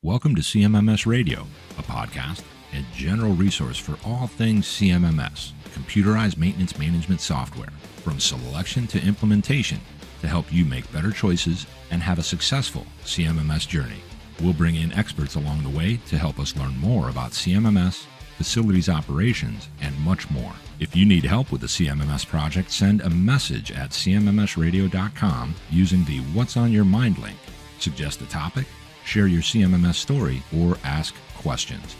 Welcome to CMMS Radio, a podcast and general resource for all things CMMS, computerized maintenance management software, from selection to implementation to help you make better choices and have a successful CMMS journey. We'll bring in experts along the way to help us learn more about CMMS, facilities operations, and much more. If you need help with the CMMS project, send a message at cmmsradio.com using the What's on Your Mind link. Suggest a topic, share your CMMS story, or ask questions.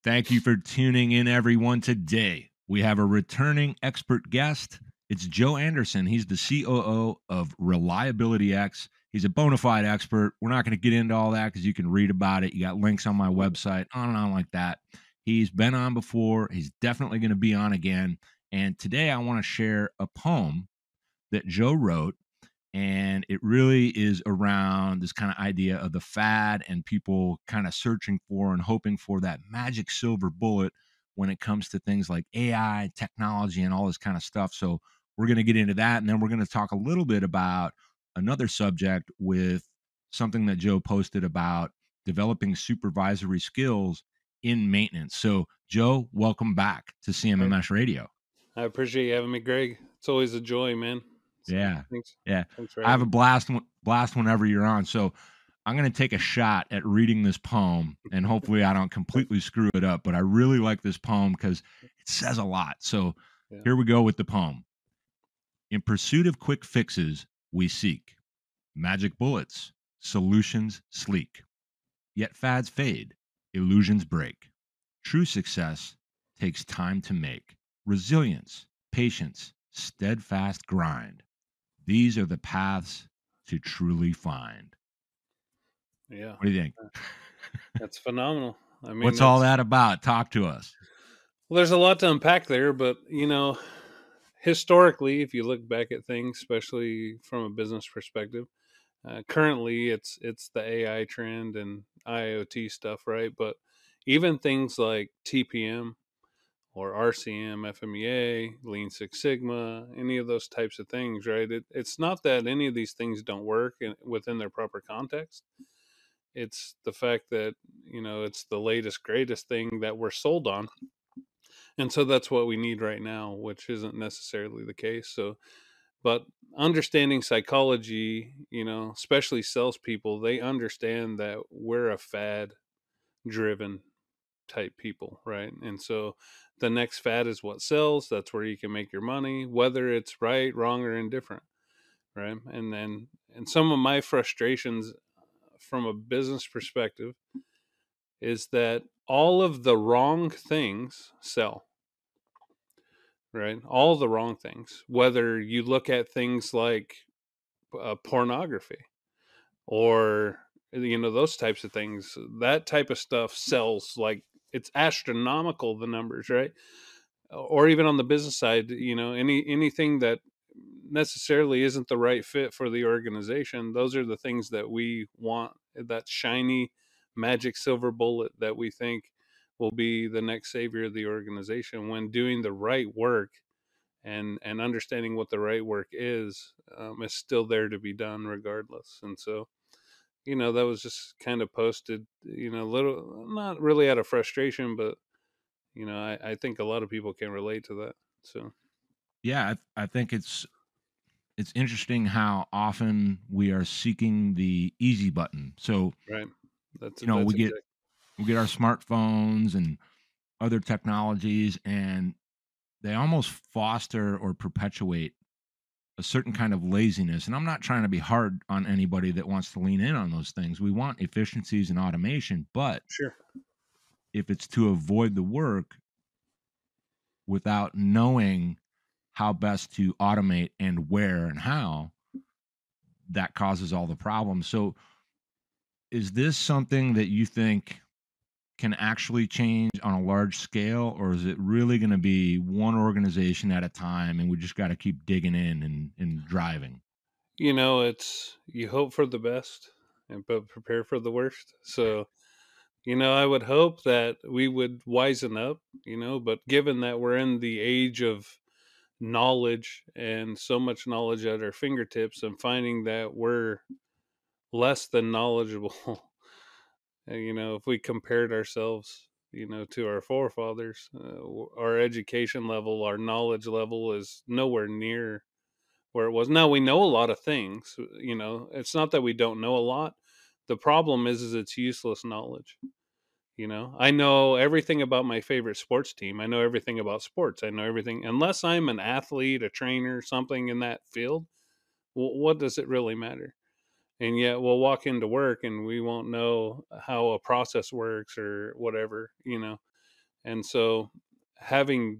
Thank you for tuning in, everyone. Today, we have a returning expert guest. It's Joe Anderson. He's the COO of ReliabilityX. He's a bona fide expert. We're not going to get into all that because you can read about it. You got links on my website, on and on like that. He's been on before. He's definitely going to be on again. And today, I want to share a poem that Joe wrote. And it really is around this kind of idea of the fad and people kind of searching for and hoping for that magic silver bullet when it comes to things like AI, technology, and all this kind of stuff. So we're going to get into that. And then we're going to talk a little bit about another subject with something that Joe posted about developing supervisory skills in maintenance. So, Joe, welcome back to CMMS Radio. I appreciate you having me, Greg. It's always a joy, man. So, Yeah. Thanks. Yeah. Thanks for I have having a blast whenever you're on. So I'm going to take a shot at reading this poem, and hopefully I don't completely screw it up, but I really like this poem because it says a lot. So Here we go with the poem. In pursuit of quick fixes, we seek magic bullets, solutions sleek. Yet fads fade, illusions break. True success takes time to make. Resilience, patience, steadfast grind. These are the paths to truly find. Yeah. What do you think? That's phenomenal. I mean, What's all that about? Talk to us. Well, there's a lot to unpack there, but historically, if you look back at things, especially from a business perspective, currently it's the AI trend and IoT stuff, right? But even things like TPM or RCM, FMEA, Lean Six Sigma, any of those types of things, right? It's not that any of these things don't work within their proper context. It's the fact that, it's the latest, greatest thing that we're sold on. And so that's what we need right now, which isn't necessarily the case. So, but understanding psychology, especially salespeople, they understand that we're a fad driven type people, right? And so the next fad is what sells. That's where you can make your money, whether it's right, wrong, or indifferent, right? And some of my frustrations from a business perspective is that all of the wrong things sell, right? All the wrong things, whether you look at things like pornography or those types of things, that type of stuff sells like it's astronomical, the numbers, right? Or even on the business side, anything that necessarily isn't the right fit for the organization, those are the things that we want, that shiny magic silver bullet that we think will be the next savior of the organization, when doing the right work and understanding what the right work is still there to be done regardless. And so that was just kind of posted, little, not really out of frustration, but I think a lot of people can relate to that. So Yeah, I think it's interesting how often we are seeking the easy button. So right, that's we get exactly. our smartphones and other technologies, and they almost foster or perpetuate a certain kind of laziness. And I'm not trying to be hard on anybody that wants to lean in on those things. We want efficiencies and automation, but Sure. if it's to avoid the work without knowing how best to automate and where and how, that causes all the problems. So is this something that you think can actually change on a large scale, or is it really going to be one organization at a time and we just got to keep digging in and driving? It's, you hope for the best but prepare for the worst. So I would hope that we would wisen up, but given that we're in the age of knowledge and so much knowledge at our fingertips, and finding that we're less than knowledgeable. If we compared ourselves, to our forefathers, our education level, our knowledge level is nowhere near where it was. Now we know a lot of things. It's not that we don't know a lot. The problem is it's useless knowledge. I know everything about my favorite sports team. I know everything about sports. I know everything. Unless I'm an athlete, a trainer, something in that field, what does it really matter? And yet we'll walk into work and we won't know how a process works or whatever. And so having,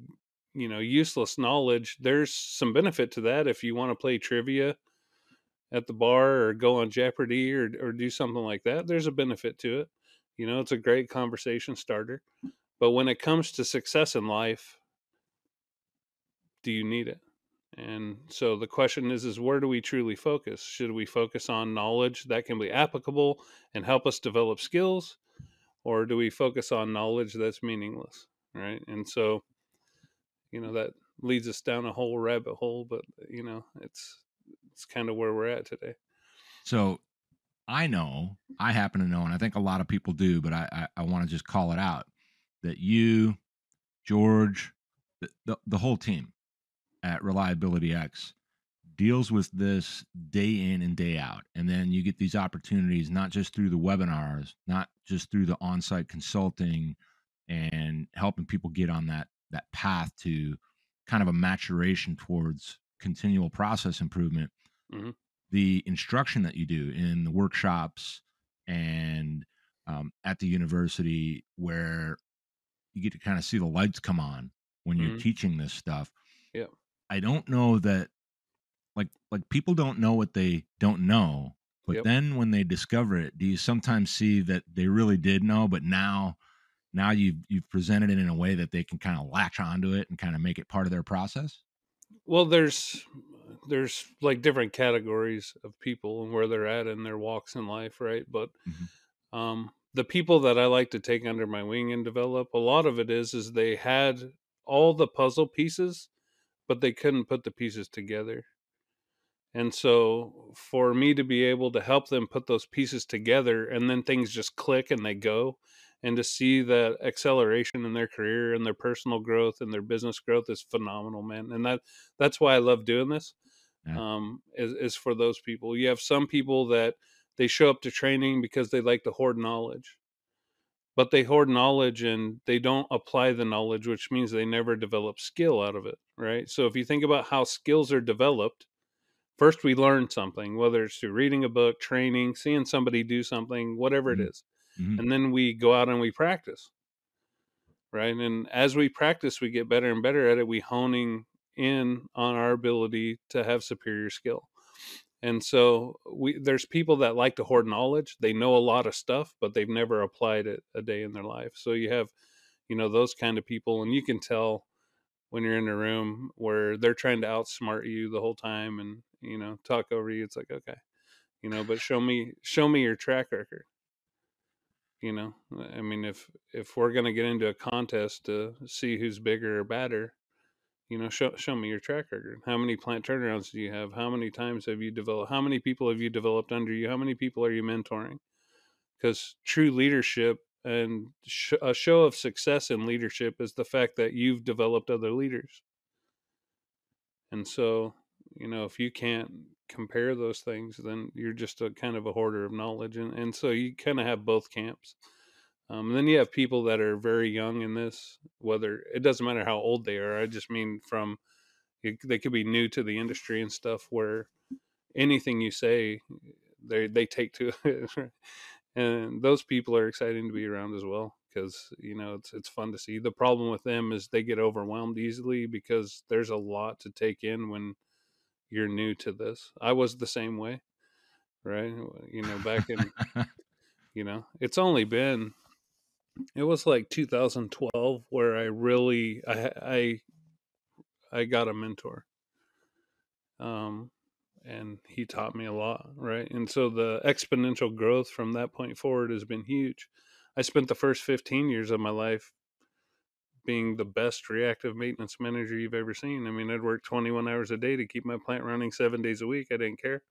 useless knowledge, there's some benefit to that if you want to play trivia at the bar or go on Jeopardy or do something like that. There's a benefit to it. It's a great conversation starter. But when it comes to success in life, do you need it? And so the question is where do we truly focus? Should we focus on knowledge that can be applicable and help us develop skills, or do we focus on knowledge that's meaningless, right? And so, that leads us down a whole rabbit hole, but it's kind of where we're at today. So I happen to know, and I think a lot of people do, but I want to just call it out that you, George, the whole team at ReliabilityX deals with this day in and day out. And then you get these opportunities, not just through the webinars, not just through the on-site consulting and helping people get on that path to kind of a maturation towards continual process improvement. Hmm. The instruction that you do in the workshops and at the university, where you get to kind of see the lights come on when you're Hmm. teaching this stuff. Yeah. I don't know that like people don't know what they don't know, but Yep. then when they discover it, do you sometimes see that they really did know, but now you've presented it in a way that they can kind of latch onto it and kind of make it part of their process? Well, there's like different categories of people and where they're at in their walks in life, right? But Hmm. the people that I like to take under my wing and develop, a lot of it is they had all the puzzle pieces, but they couldn't put the pieces together. And so for me to be able to help them put those pieces together and then things just click and they go, and to see that acceleration in their career and their personal growth and their business growth is phenomenal, man. And that's why I love doing this. Yeah. Is for those people. You have some people that they show up to training because they like to hoard knowledge, but they hoard knowledge and they don't apply the knowledge, which means they never develop skill out of it, right? So if you think about how skills are developed, first we learn something, whether it's through reading a book, training, seeing somebody do something, whatever it is. Mm-hmm. And then we go out and we practice, right? And as we practice, we get better and better at it. We honing in on our ability to have superior skill. And so there's people that like to hoard knowledge. They know a lot of stuff, but they've never applied it a day in their life. So you have, those kind of people, and you can tell when you're in a room where they're trying to outsmart you the whole time and, talk over you. It's like, okay, but show me your track record. I mean, if we're going to get into a contest to see who's bigger or badder, show me your track record. How many plant turnarounds do you have? How many times have you developed? How many people have you developed under you? How many people are you mentoring? Because true leadership and a show of success in leadership is the fact that you've developed other leaders. And so, if you can't compare those things, then you're just a kind of a hoarder of knowledge. And so you kind of have both camps. And then you have people that are very young in this, whether it doesn't matter how old they are. I just mean they could be new to the industry and stuff, where anything you say, they take to it. And those people are exciting to be around as well, because it's fun to see. The problem with them is they get overwhelmed easily because there's a lot to take in when you're new to this. I was the same way, right? Back in, it's only been, it was like 2012 where I really I got a mentor. Um and he taught me a lot, right? And so the exponential growth from that point forward has been huge. I spent the first 15 years of my life being the best reactive maintenance manager you've ever seen. I mean, I'd work 21 hours a day to keep my plant running 7 days a week. I didn't care,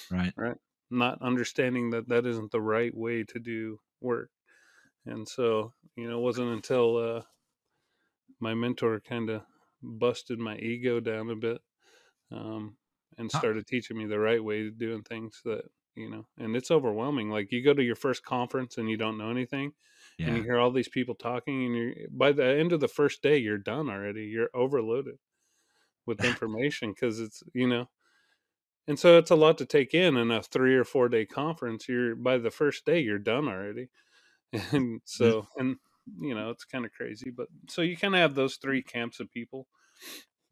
Right. right? not understanding that that isn't the right way to do work. And so, it wasn't until my mentor kind of busted my ego down a bit, um, and Huh. started teaching me the right way of doing things that, and it's overwhelming. Like, you go to your first conference and you don't know anything, and you Yeah. hear all these people talking, and by the end of the first day, you're done already. You're overloaded with information because and so it's a lot to take in a 3 or 4 day conference. You're by the first day, you're done already. And The, so, and it's kind of crazy, but so you kind of have those three camps of people.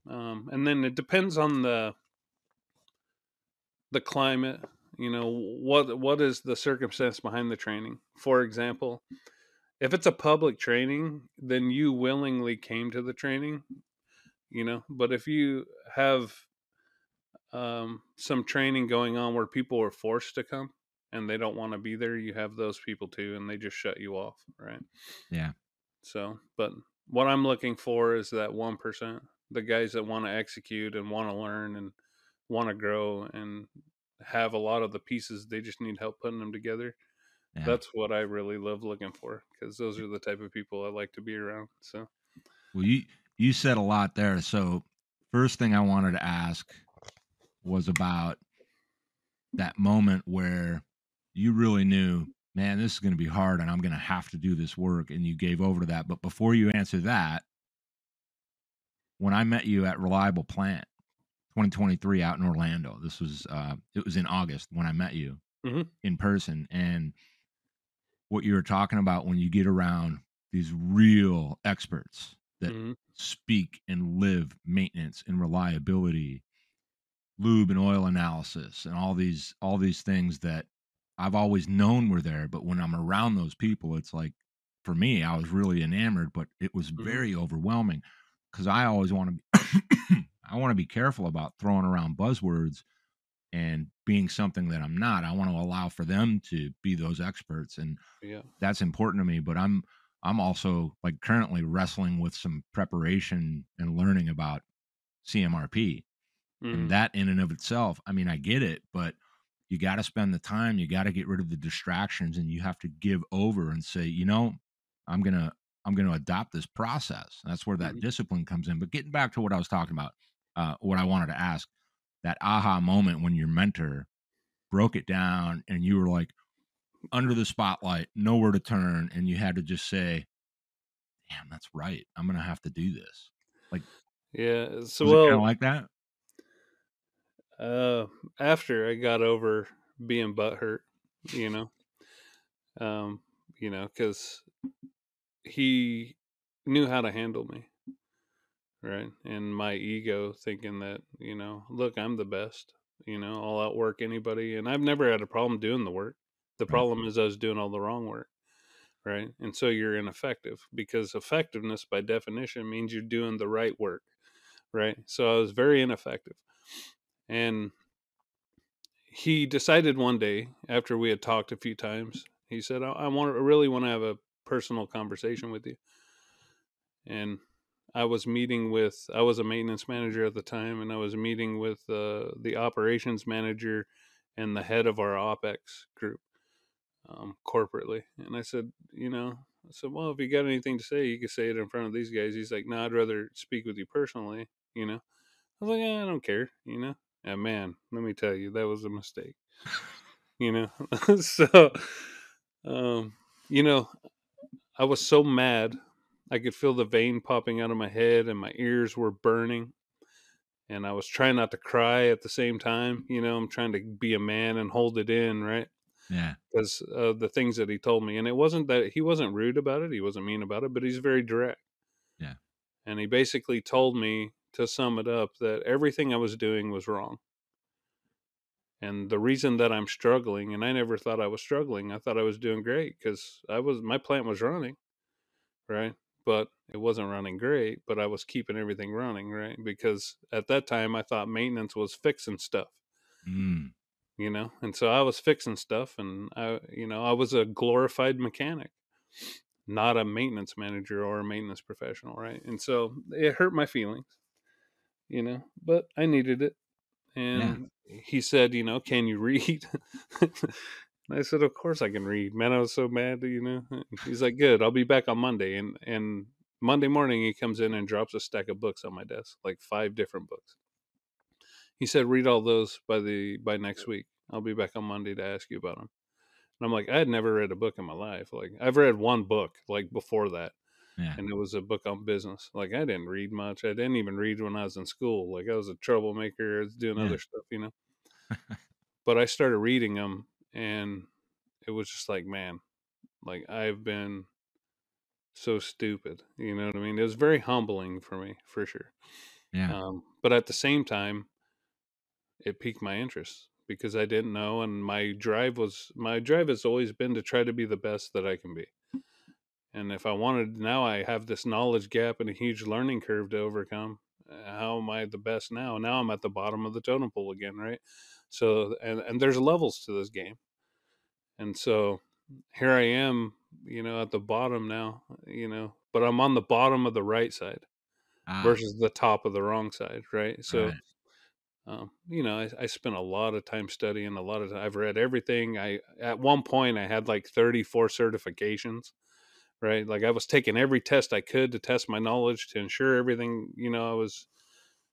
And then it depends on the climate. What is the circumstance behind the training? For example, if it's a public training, then you willingly came to the training. But if you have some training going on where people are forced to come and they don't want to be there, you have those people too, and they just shut you off, right? yeah. So, but what I'm looking for is that 1%, the guys that want to execute and want to learn and want to grow and have a lot of the pieces. They just need help putting them together. Yeah. That's what I really love looking for, because those are the type of people I like to be around. So, Well, you said a lot there. So first thing I wanted to ask was about that moment where you really knew, man, this is going to be hard and I'm going to have to do this work, and you gave over to that. But before you answer that, when I met you at Reliable Plant 2023 out in Orlando, this was it was in August when I met you hmm in person, and what you were talking about when you get around these real experts that hmm speak and live maintenance and reliability, lube and oil analysis, and all these things that I've always known were there, but when I'm around those people, it's like, for me, I was really enamored, but it was hmm very overwhelming because I always want to be I want to be careful about throwing around buzzwords and being something that I'm not. I want to allow for them to be those experts, and yeah, that's important to me. But I'm also like currently wrestling with some preparation and learning about CMRP, and hmm that in and of itself, I mean, I get it, but you got to spend the time, you got to get rid of the distractions, and you have to give over and say, I'm going to I'm going to adopt this process. That's where that hmm discipline comes in. But getting back to what I was talking about, what I wanted to ask, that aha moment when your mentor broke it down and you were like under the spotlight, nowhere to turn, and you had to just say, damn, that's right. I'm going to have to do this. Like, yeah. So, was it kind well, of like that? uh, after I got over being butthurt, you know, um, because he knew how to handle me, right? And my ego thinking that, look, I'm the best, I'll outwork anybody. And I've never had a problem doing the work. The Right. problem is I was doing all the wrong work, right? And so you're ineffective, because effectiveness by definition means you're doing the right work, right? So I was very ineffective. And he decided one day, after we had talked a few times, he said, I really want to have a personal conversation with you. And I was a maintenance manager at the time, and I was meeting with the operations manager and the head of our OPEX group, corporately. And I said, well, if you got anything to say, you can say it in front of these guys. He's like, no, I'd rather speak with you personally, I was like, yeah, I don't care, And man, let me tell you, that was a mistake, So, um, you know, I was so mad. I could feel the vein popping out of my head and my ears were burning. And I was trying not to cry at the same time. I'm trying to be a man and hold it in, right? Yeah. Because of the things that he told me. And it wasn't that he wasn't rude about it, he wasn't mean about it, but he's very direct. Yeah. And he basically told me, to sum it up, that everything I was doing was wrong. And the reason that I'm struggling, and I never thought I was struggling, I thought I was doing great, because my plant was running, right? But it wasn't running great, but I was keeping everything running, right? Because at that time I thought maintenance was fixing stuff, Mm. and so I was fixing stuff, and I was a glorified mechanic, not a maintenance manager or a maintenance professional, right? And so it hurt my feelings, but I needed it. Yeah. And he said, can you read? And I said, of course I can read, man. I was so mad. He's like, good, I'll be back on Monday. And Monday morning he comes in and drops a stack of books on my desk, like 5 different books. He said, read all those by next week. I'll be back on Monday to ask you about them. And I'm like, I had never read a book in my life. Like, I've read one book like before that, Yeah. and it was a book on business. Like, I didn't read much. I didn't even read when I was in school. Like, I was a troublemaker. I was doing Yeah. other stuff. But I started reading them, and it was just like, man, like I've been so stupid. You know what I mean? It was very humbling for me, for sure. Yeah. But at the same time, it piqued my interest because I didn't know, and my drive has always been to try to be the best that I can be. And if I wanted, now I have this knowledge gap and a huge learning curve to overcome. How am I the best now? Now I'm at the bottom of the totem pole again, right? So, and there's levels to this game. And so here I am, at the bottom now, but I'm on the bottom of the right side Ah, versus the top of the wrong side, right? So, right. I spent a lot of time studying, I've read everything. At one point, I had like 34 certifications, right? Like I was taking every test I could to test my knowledge to ensure everything, I was,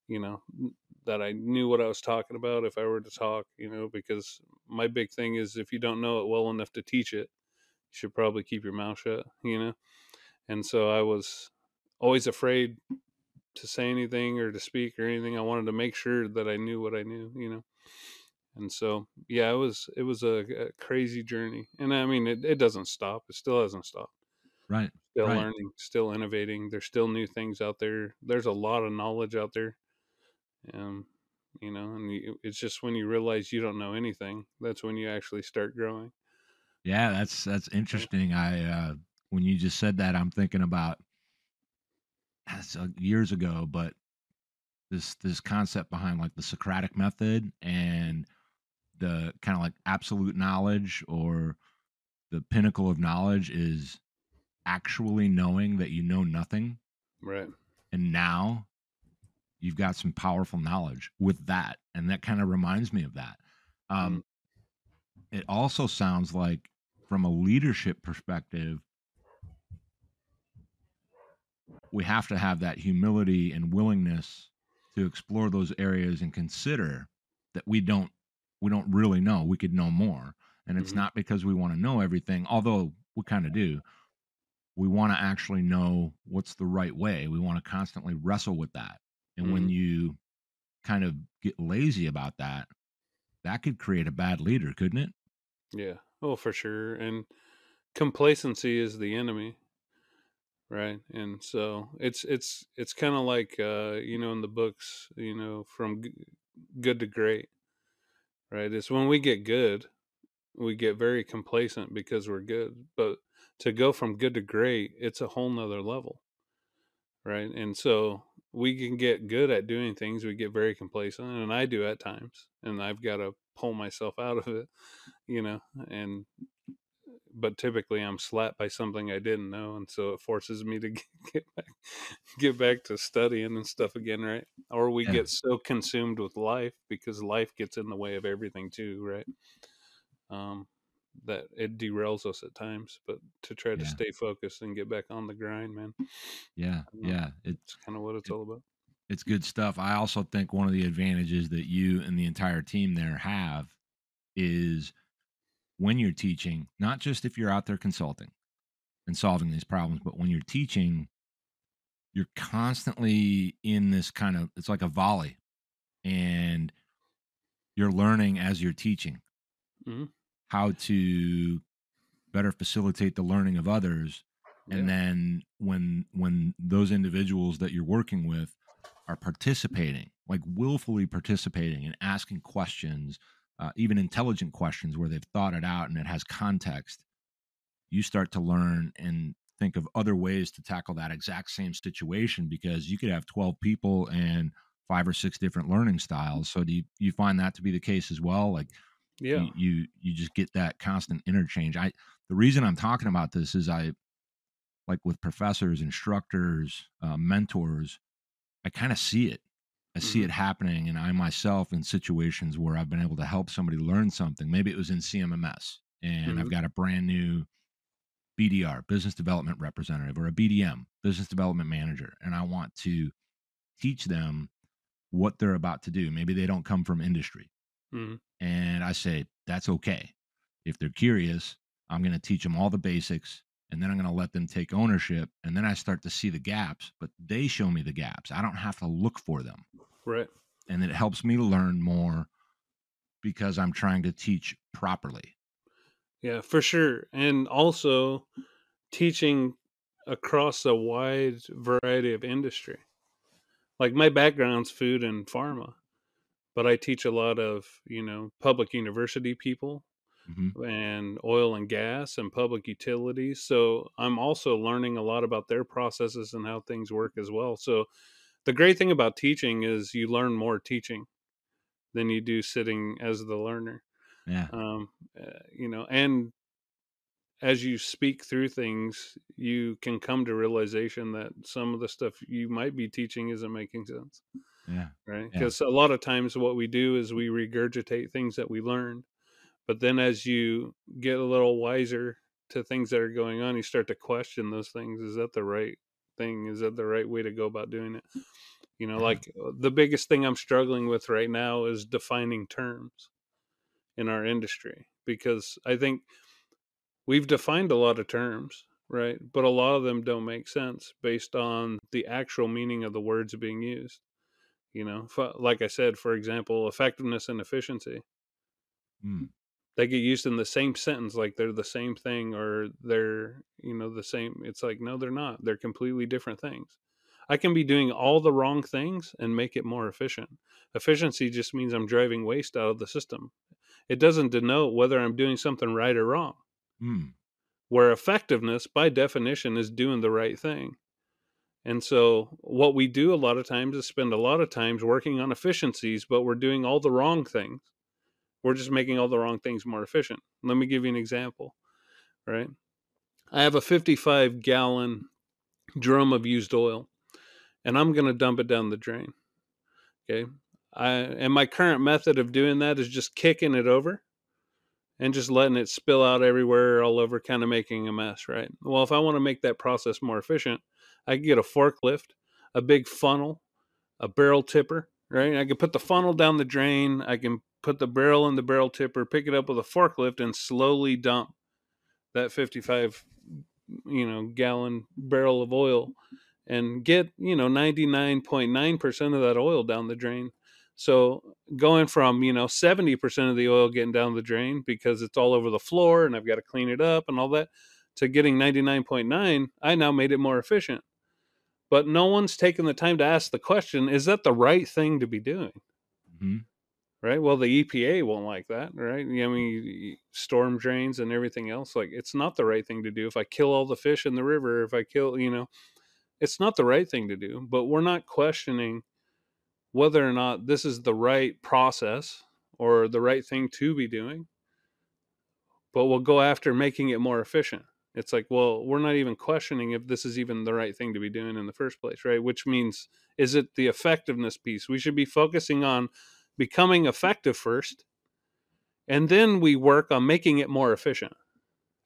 you know, that I knew what I was talking about if I were to talk, because my big thing is if you don't know it well enough to teach it, you should probably keep your mouth shut. And so I was always afraid to say anything or to speak or anything. I wanted to make sure that I knew what I knew. And so, yeah, it was a crazy journey. And I mean, it doesn't stop. It still hasn't stopped. Right. Still Right. learning, still innovating. There's still new things out there. There's a lot of knowledge out there. Um, and it's just when you realize you don't know anything, that's when you actually start growing. Yeah, that's interesting. When you just said that, I'm thinking about that's years ago, but this concept behind like the Socratic method and the kind of like absolute knowledge or the pinnacle of knowledge is actually knowing that you know nothing, Right. and now you've got some powerful knowledge with that, and that kind of reminds me of that. Mm, um, it also sounds like from a leadership perspective we have to have that humility and willingness to explore those areas and consider that we don't really know, we could know more. And it's hmm not because we want to know everything, although we kind of do. We want to actually know what's the right way. We want to constantly wrestle with that. And when hmm you kind of get lazy about that, that could create a bad leader, couldn't it? Yeah. Oh, for sure. And complacency is the enemy, right? And so it's kind of like in the books, from good to great, right? It's when we get good, we get very complacent because we're good. But to go from good to great, it's a whole nother level, right? And so we can get good at doing things, we get very complacent, and I do at times, and I've got to pull myself out of it, you know, and but typically I'm slapped by something I didn't know, and so it forces me to get back to studying and stuff again, right? Or we Yeah. get so consumed with life because life gets in the way of everything too, right? Um, that it derails us at times, but to try to Yeah. stay focused and get back on the grind, man. Yeah. I don't know. Yeah. It's kind of what it's It, all about. it's good stuff. I also think one of the advantages that you and the entire team there have is when you're teaching, not just if you're out there consulting and solving these problems, but when you're teaching, you're constantly in this kind of, it's like a volley, and you're learning as you're teaching Hmm. how to better facilitate the learning of others. And Yeah. then when those individuals that you're working with are participating, like willfully participating and asking questions, even intelligent questions where they've thought it out and it has context, you start to learn and think of other ways to tackle that exact same situation, because you could have 12 people and 5 or 6 different learning styles. So do you find that to be the case as well? Like Yeah. you just get that constant interchange. The reason I'm talking about this is I like with professors, instructors, mentors, I kind of see it. I see it happening, and I myself in situations where I've been able to help somebody learn something. Maybe it was in CMMS, and I've Mm-hmm. got a brand new BDR, business development representative, or a BDM, business development manager, and I want to teach them what they're about to do. Maybe they don't come from industry. Mm-hmm. And I say, that's okay. If they're curious, I'm going to teach them all the basics, and then I'm going to let them take ownership. And then I start to see the gaps, but they show me the gaps. I don't have to look for them. Right. And it helps me learn more because I'm trying to teach properly. Yeah, for sure. And also teaching across a wide variety of industry. Like my background's food and pharma, but I teach a lot of, public university people Hmm. and oil and gas and public utilities. So I'm also learning a lot about their processes and how things work as well. So the great thing about teaching is you learn more teaching than you do sitting as the learner. Yeah. Um, and as you speak through things, you can come to realization that some of the stuff you might be teaching isn't making sense, Yeah. right? Yeah. Because a lot of times what we do is we regurgitate things that we learned. But then as you get a little wiser to things that are going on, you start to question those things. Is that the right thing? Is that the right way to go about doing it? Yeah. Like the biggest thing I'm struggling with right now is defining terms in our industry because I think we've defined a lot of terms, right? But a lot of them don't make sense based on the actual meaning of the words being used. Like I said, for example, effectiveness and efficiency, Mm. they get used in the same sentence like they're the same thing or they're, the same. It's like, no, they're not. They're completely different things. I can be doing all the wrong things and make it more efficient. Efficiency just means I'm driving waste out of the system. It doesn't denote whether I'm doing something right or wrong. Mm. Where effectiveness, by definition, is doing the right thing. And so, what we do a lot of times is spend a lot of times working on efficiencies, but we're doing all the wrong things. We're just making all the wrong things more efficient. Let me give you an example, right? I have a 55-gallon drum of used oil, and I'm going to dump it down the drain. Okay. And my current method of doing that is just kicking it over and just letting it spill out everywhere, all over, kind of making a mess, right? Well, if I want to make that process more efficient, I can get a forklift, a big funnel, a barrel tipper, right? I can put the funnel down the drain. I can put the barrel in the barrel tipper, pick it up with a forklift, and slowly dump that 55 gallon barrel of oil and get 99.9% of that oil down the drain. So going from 70% of the oil getting down the drain because it's all over the floor and I've got to clean it up and all that, to getting 99.9, I now made it more efficient. But no one's taken the time to ask the question, is that the right thing to be doing? Hmm. Right. Well, the EPA won't like that. Right. I mean, storm drains and everything else. Like, it's not the right thing to do. If I kill all the fish in the river, if I kill, it's not the right thing to do. But we're not questioning whether or not this is the right process or the right thing to be doing. But we'll go after making it more efficient. It's like, well, we're not even questioning if this is even the right thing to be doing in the first place, right? Which means, is it the effectiveness piece? We should be focusing on becoming effective first, and then we work on making it more efficient,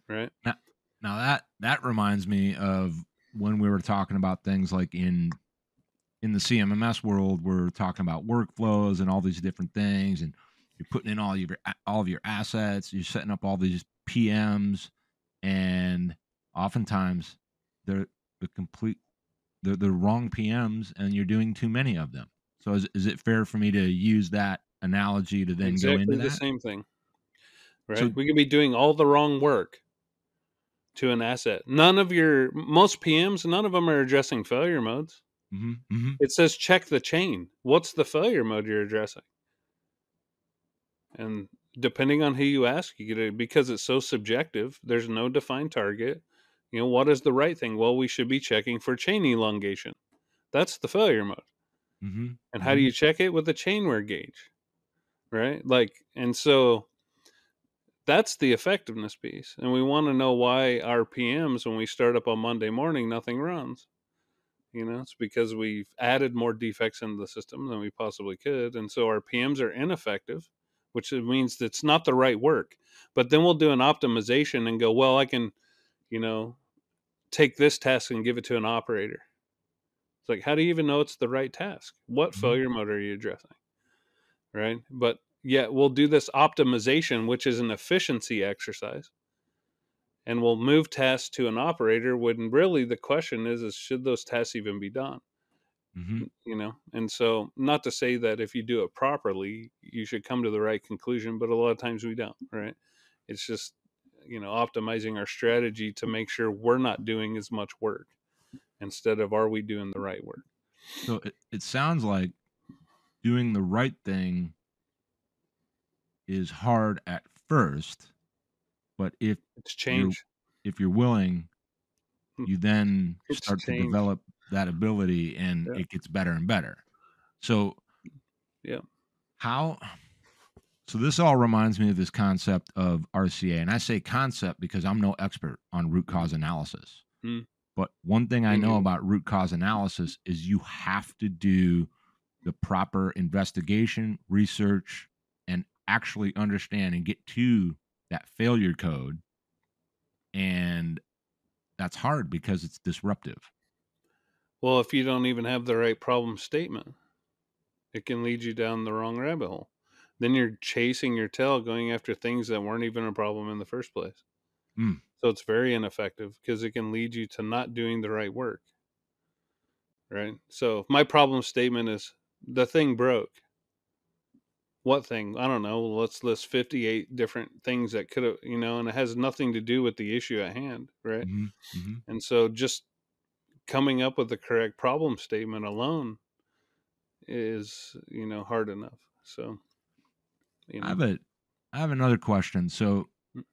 right? Now, now that reminds me of when we were talking about things like in the CMMS world, we're talking about workflows and all these different things, and you're putting in all of your assets. You're setting up all these PMs, and oftentimes they're the complete they're the wrong PMs, and you're doing too many of them. So is it fair for me to use that analogy to then go into Exactly the that? same thing, So right? We could be doing all the wrong work to an asset. Most PMs, none of them are addressing failure modes. mhm, mhm, It says check the chain. What's the failure mode you're addressing? And depending on who you ask, you get it, because it's so subjective. There's no defined target. What is the right thing? Well, we should be checking for chain elongation. That's the failure mode. mhm, And how do mhm. you check it? With the chain wear gauge, right? And so that's the effectiveness piece. And we want to know why our PMs, when we start up on Monday morning, nothing runs. It's because we've added more defects into the system than we possibly could. And so our PMs are ineffective, which means it's not the right work. But then we'll do an optimization and go, well, I can, you know, take this task and give it to an operator. It's like, how do you even know it's the right task? What Hmm. failure mode are you addressing? Right. But yet we'll do this optimization, which is an efficiency exercise, and we'll move tasks to an operator when really the question is should those tasks even be done? Hmm. And so, not to say that if you do it properly you should come to the right conclusion, but a lot of times we don't, right? It's just optimizing our strategy to make sure we're not doing as much work instead of are we doing the right work. So it sounds like doing the right thing is hard at first, but It's you're change. if you're willing, you then It's start to change. develop that ability and Yeah. it gets better and better. So Yeah. how so this all reminds me of this concept of RCA. And I say concept because I'm no expert on root cause analysis. Mm, But one thing I me know neither. about root cause analysis is you have to do the proper investigation, research, and actually understand and get to that failure code. And that's hard because it's disruptive. Well, if you don't even have the right problem statement, it can lead you down the wrong rabbit hole. Then you're chasing your tail going after things that weren't even a problem in the first place. Mm, So it's very ineffective because it can lead you to not doing the right work, right? So my problem statement is the thing broke. What thing? I don't know. Let's list 58 different things that could have, and it has nothing to do with the issue at hand, right? mhm, mhm. And so just coming up with the correct problem statement alone is, hard enough. So, you I know, have a I have another question. So mm,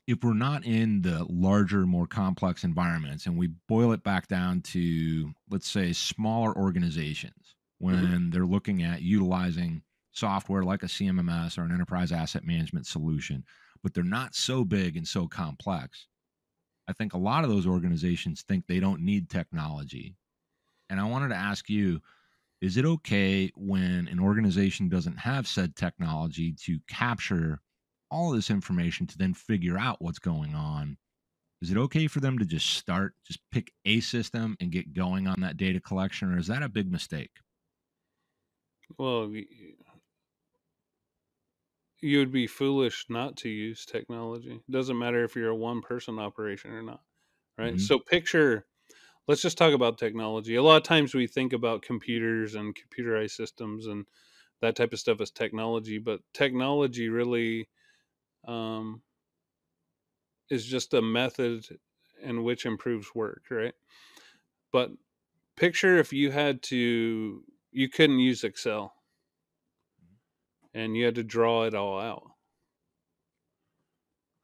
if we're not in the larger, more complex environments and we boil it back down to, let's say, smaller organizations, mhm. when they're looking at utilizing software like a CMMS or an enterprise asset management solution, but they're not so big and so complex, I think a lot of those organizations think they don't need technology. And I wanted to ask you, is it okay when an organization doesn't have said technology to capture all this information to then figure out what's going on? Is it okay for them to just pick a system and get going on that data collection, or is that a big mistake? Well, you would be foolish not to use technology. It doesn't matter if you're a one person operation or not, right? Hmm. So let's just talk about technology. A lot of times we think about computers and computerized systems and that type of stuff as technology, but technology really um, is just a method in which improves work, right? But picture if you couldn't use Excel and you had to draw it all out,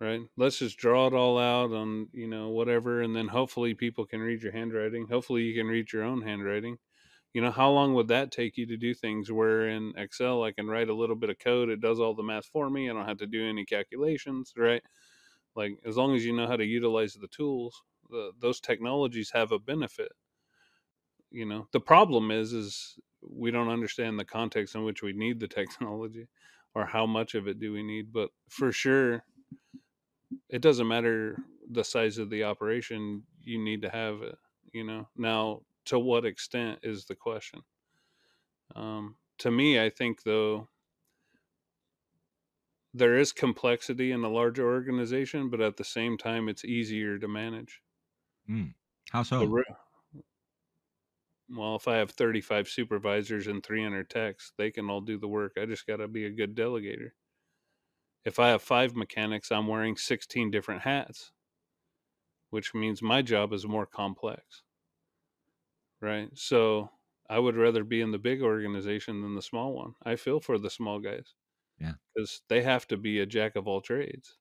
right? Let's just draw it all out on, whatever. And then hopefully people can read your handwriting. Hopefully you can read your own handwriting. How long would that take you to do things where in Excel I can write a little bit of code, it does all the math for me, I don't have to do any calculations, right? Like as long as you know how to utilize the tools, those technologies have a benefit. The problem is we don't understand the context in which we need the technology or how much of it do we need. But for sure, it doesn't matter the size of the operation, you need to have it. Now to what extent is the question. To me, I think though there is complexity in a larger organization, but at the same time it's easier to manage. Mm. How the so? re- well, if I have 35 supervisors and 300 techs, they can all do the work. I just got to be a good delegator. If I have 5 mechanics, I'm wearing 16 different hats, which means my job is more complex, right? So I would rather be in the big organization than the small one. I feel for the small guys Yeah. because they have to be a jack of all trades.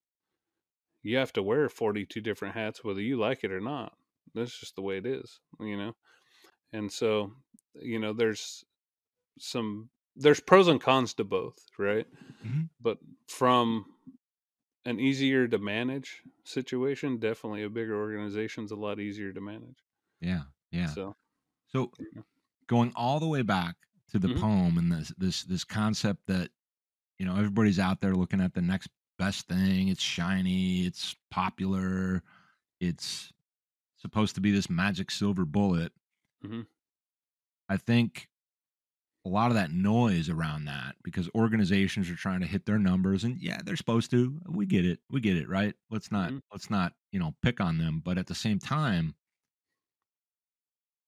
You have to wear 42 different hats, whether you like it or not. That's just the way it is. And so, there's there's pros and cons to both, right? Hmm. But from an easier to manage situation, definitely a bigger organization's a lot easier to manage. Yeah. Yeah. So, So yeah. going all the way back to the Mhm, poem and this concept that, everybody's out there looking at the next best thing. It's shiny, it's popular, it's supposed to be this magic silver bullet. mhm, I think a lot of that noise around that because organizations are trying to hit their numbers, and yeah, they're supposed to. We get it. We get it, right? mhm. Let's not, pick on them, but at the same time,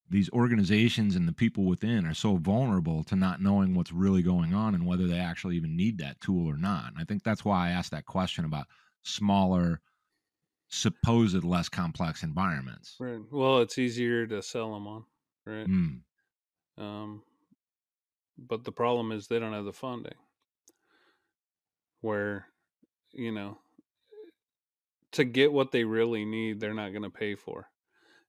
these organizations and the people within are so vulnerable to not knowing what's really going on and whether they actually even need that tool or not. And I think that's why I asked that question about smaller, supposed less complex environments. Right. Well, it's easier to sell them on, right? Mm, Um, but the problem is they don't have the funding where, you know, to get what they really need, they're not going to pay for.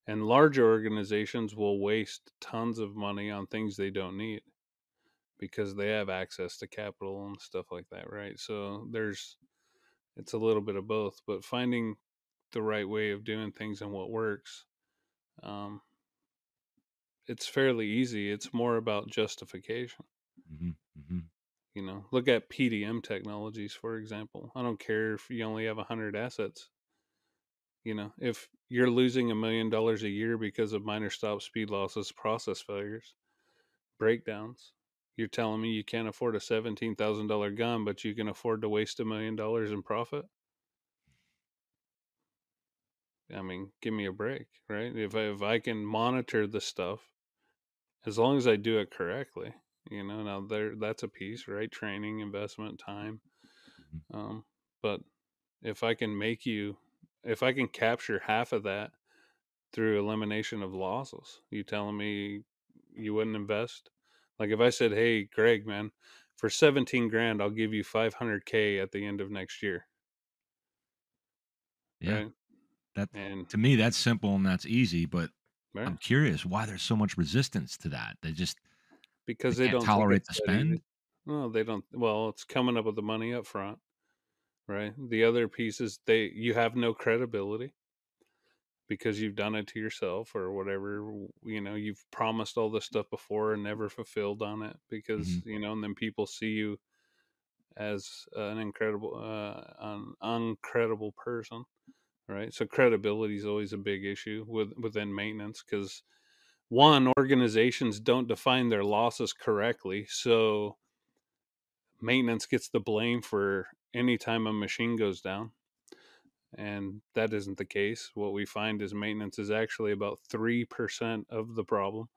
And larger organizations will waste tons of money on things they don't need because they have access to capital and stuff like that, right? So it's a little bit of both, but finding the right way of doing things and what works, um, it's fairly easy. It's more about justification. mhm, mhm. Look at PDM technologies, for example. I don't care if you only have 100 assets. If you're losing $1 million a year because of minor stop speed losses, process failures, breakdowns, you're telling me you can't afford a $17,000 gun, but you can afford to waste $1 million in profit? I mean, give me a break, right? If I can monitor the stuff, as long as I do it correctly, now that's a piece, right? Training, investment, time. Mhm. Um, but if I can make you, if I can capture half of that through elimination of losses, you telling me you wouldn't invest? Like if I said, "Hey, Greg, man, for 17 grand, I'll give you 500K at the end of next year," Yeah, right? that And to me that's simple and that's easy, but I'm right, curious why there's so much resistance to that. They because they can't don't take it tolerate the that easy. spend. No, they don't. Well, it's coming up with the money up front, right? The other piece is you have no credibility because you've done it to yourself or whatever. You've promised all this stuff before and never fulfilled on it because Mhm, and then people see you as an uncredible person, right? So credibility is always a big issue within maintenance because one, organizations don't define their losses correctly, so maintenance gets the blame for any time a machine goes down. And that isn't the case. What we find is maintenance is actually about 3% of the problem.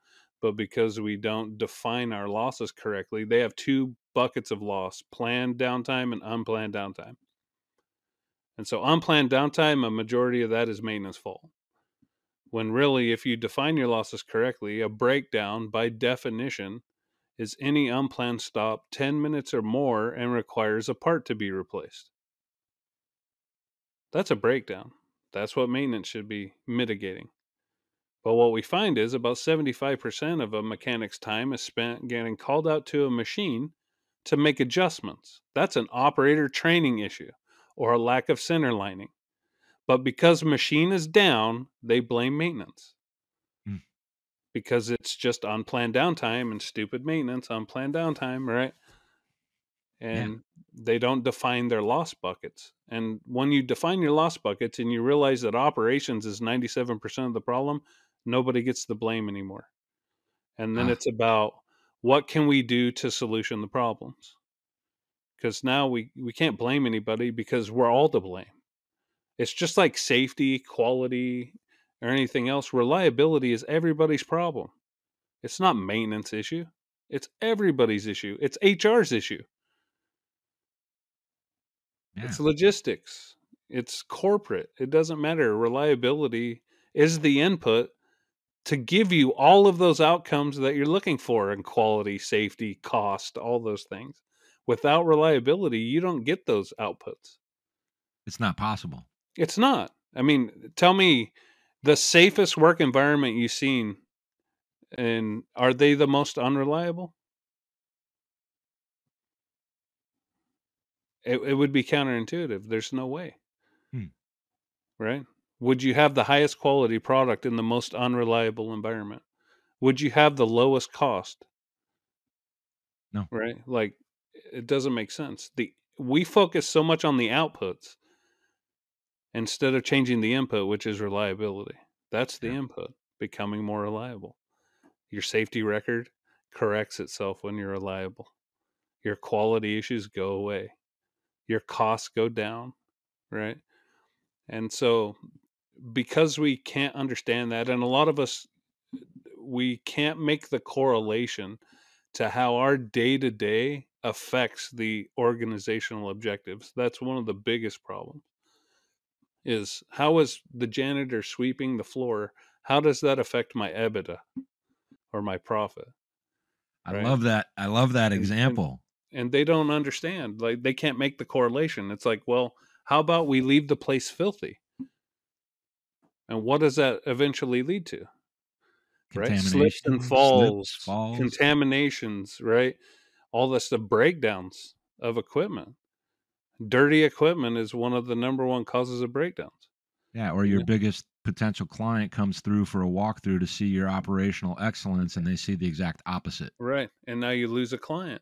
But because we don't define our losses correctly, they have two buckets of loss: planned downtime and unplanned downtime. And so, unplanned downtime, a majority of that is maintenance fault. When really, if you define your losses correctly, a breakdown by definition is any unplanned stop 10 minutes or more and requires a part to be replaced. That's a breakdown. That's what maintenance should be mitigating. But what we find is about 75% of a mechanic's time is spent getting called out to a machine to make adjustments. That's an operator training issue or a lack of center lining. But because machine is down, they blame maintenance mm, because it's just unplanned downtime and stupid maintenance, unplanned downtime, right? yeah, And they don't define their loss buckets. And when you define your loss buckets and you realize that operations is 97% of the problem, nobody gets the blame anymore. And then ah, it's about what can we do to solution the problems? Because now we can't blame anybody because we're all to blame. It's just like safety, quality, or anything else. Reliability is everybody's problem. It's not maintenance issue. It's everybody's issue. It's HR's issue. yeah. It's logistics. It's corporate. It doesn't matter. Reliability is the input to give you all of those outcomes that you're looking for in quality, safety, cost, all those things. Without reliability, you don't get those outputs. It's not possible. It's not. I mean, tell me the safest work environment you've seen, and are they the most unreliable? It would be counterintuitive. There's no way, Hmm. right? Would you have the highest quality product in the most unreliable environment? Would you have the lowest cost? No. Right? Like, it doesn't make sense. We focus so much on the outputs instead of changing the input, which is reliability. That's the Yeah. input, becoming more reliable. Your safety record corrects itself when you're reliable. Your quality issues go away. Your costs go down, right? And so, because we can't understand that, and a lot of us, we can't make the correlation to how our day to day affects the organizational objectives. That's one of the biggest problems. Is how is the janitor sweeping the floor? How does that affect my EBITDA or my profit? I Right? love that. I love that And and example. and they don't understand. Like, they can't make the correlation. It's like, well, how about we leave the place filthy? And what does that eventually lead to? Right? Slips and Contamination, slips, falls, falls. contaminations, right? All this, the breakdowns of equipment. Dirty equipment is one of the number one causes of breakdowns. Yeah, or You your know? biggest potential client comes through for a walkthrough to see your operational excellence and they see the exact opposite. Right. And now you lose a client.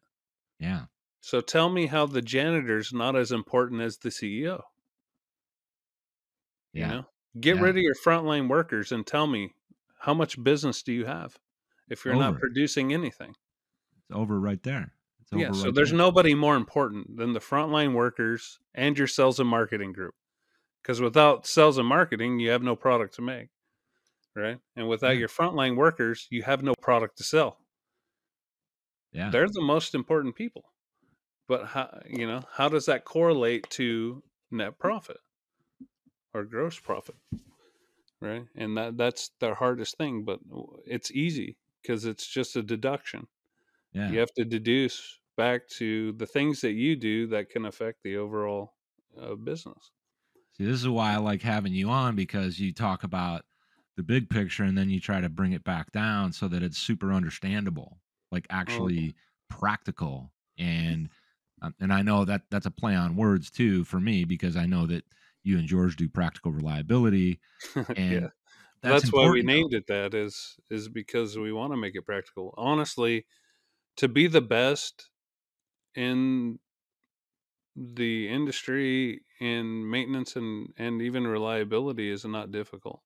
Yeah. So tell me how the janitor's not as important as the CEO. You Yeah. know, get Yeah. rid of your frontline workers and tell me, how much business do you have if It's you're not over. producing anything? It's over right there. It's Yeah, over so right there's there. nobody more important than the frontline workers and your sales and marketing group. Because without sales and marketing, you have no product to make, right? And without Yeah. your frontline workers, you have no product to sell. Yeah. They're the most important people. But how does that correlate to net profit or gross profit? Right? And that's the hardest thing, but it's easy because it's just a deduction. You Yeah. have to deduce back to the things that you do that can affect the overall business. See, this is why I like having you on because you talk about the big picture and then you try to bring it back down so that it's super understandable, like Oh, actually practical. And I know that that's a play on words too for me because I know that you and George do practical reliability, yeah. and that's That's why we important though. named it that, is because we want to make it practical. Honestly, to be the best in the industry in maintenance and even reliability is not difficult.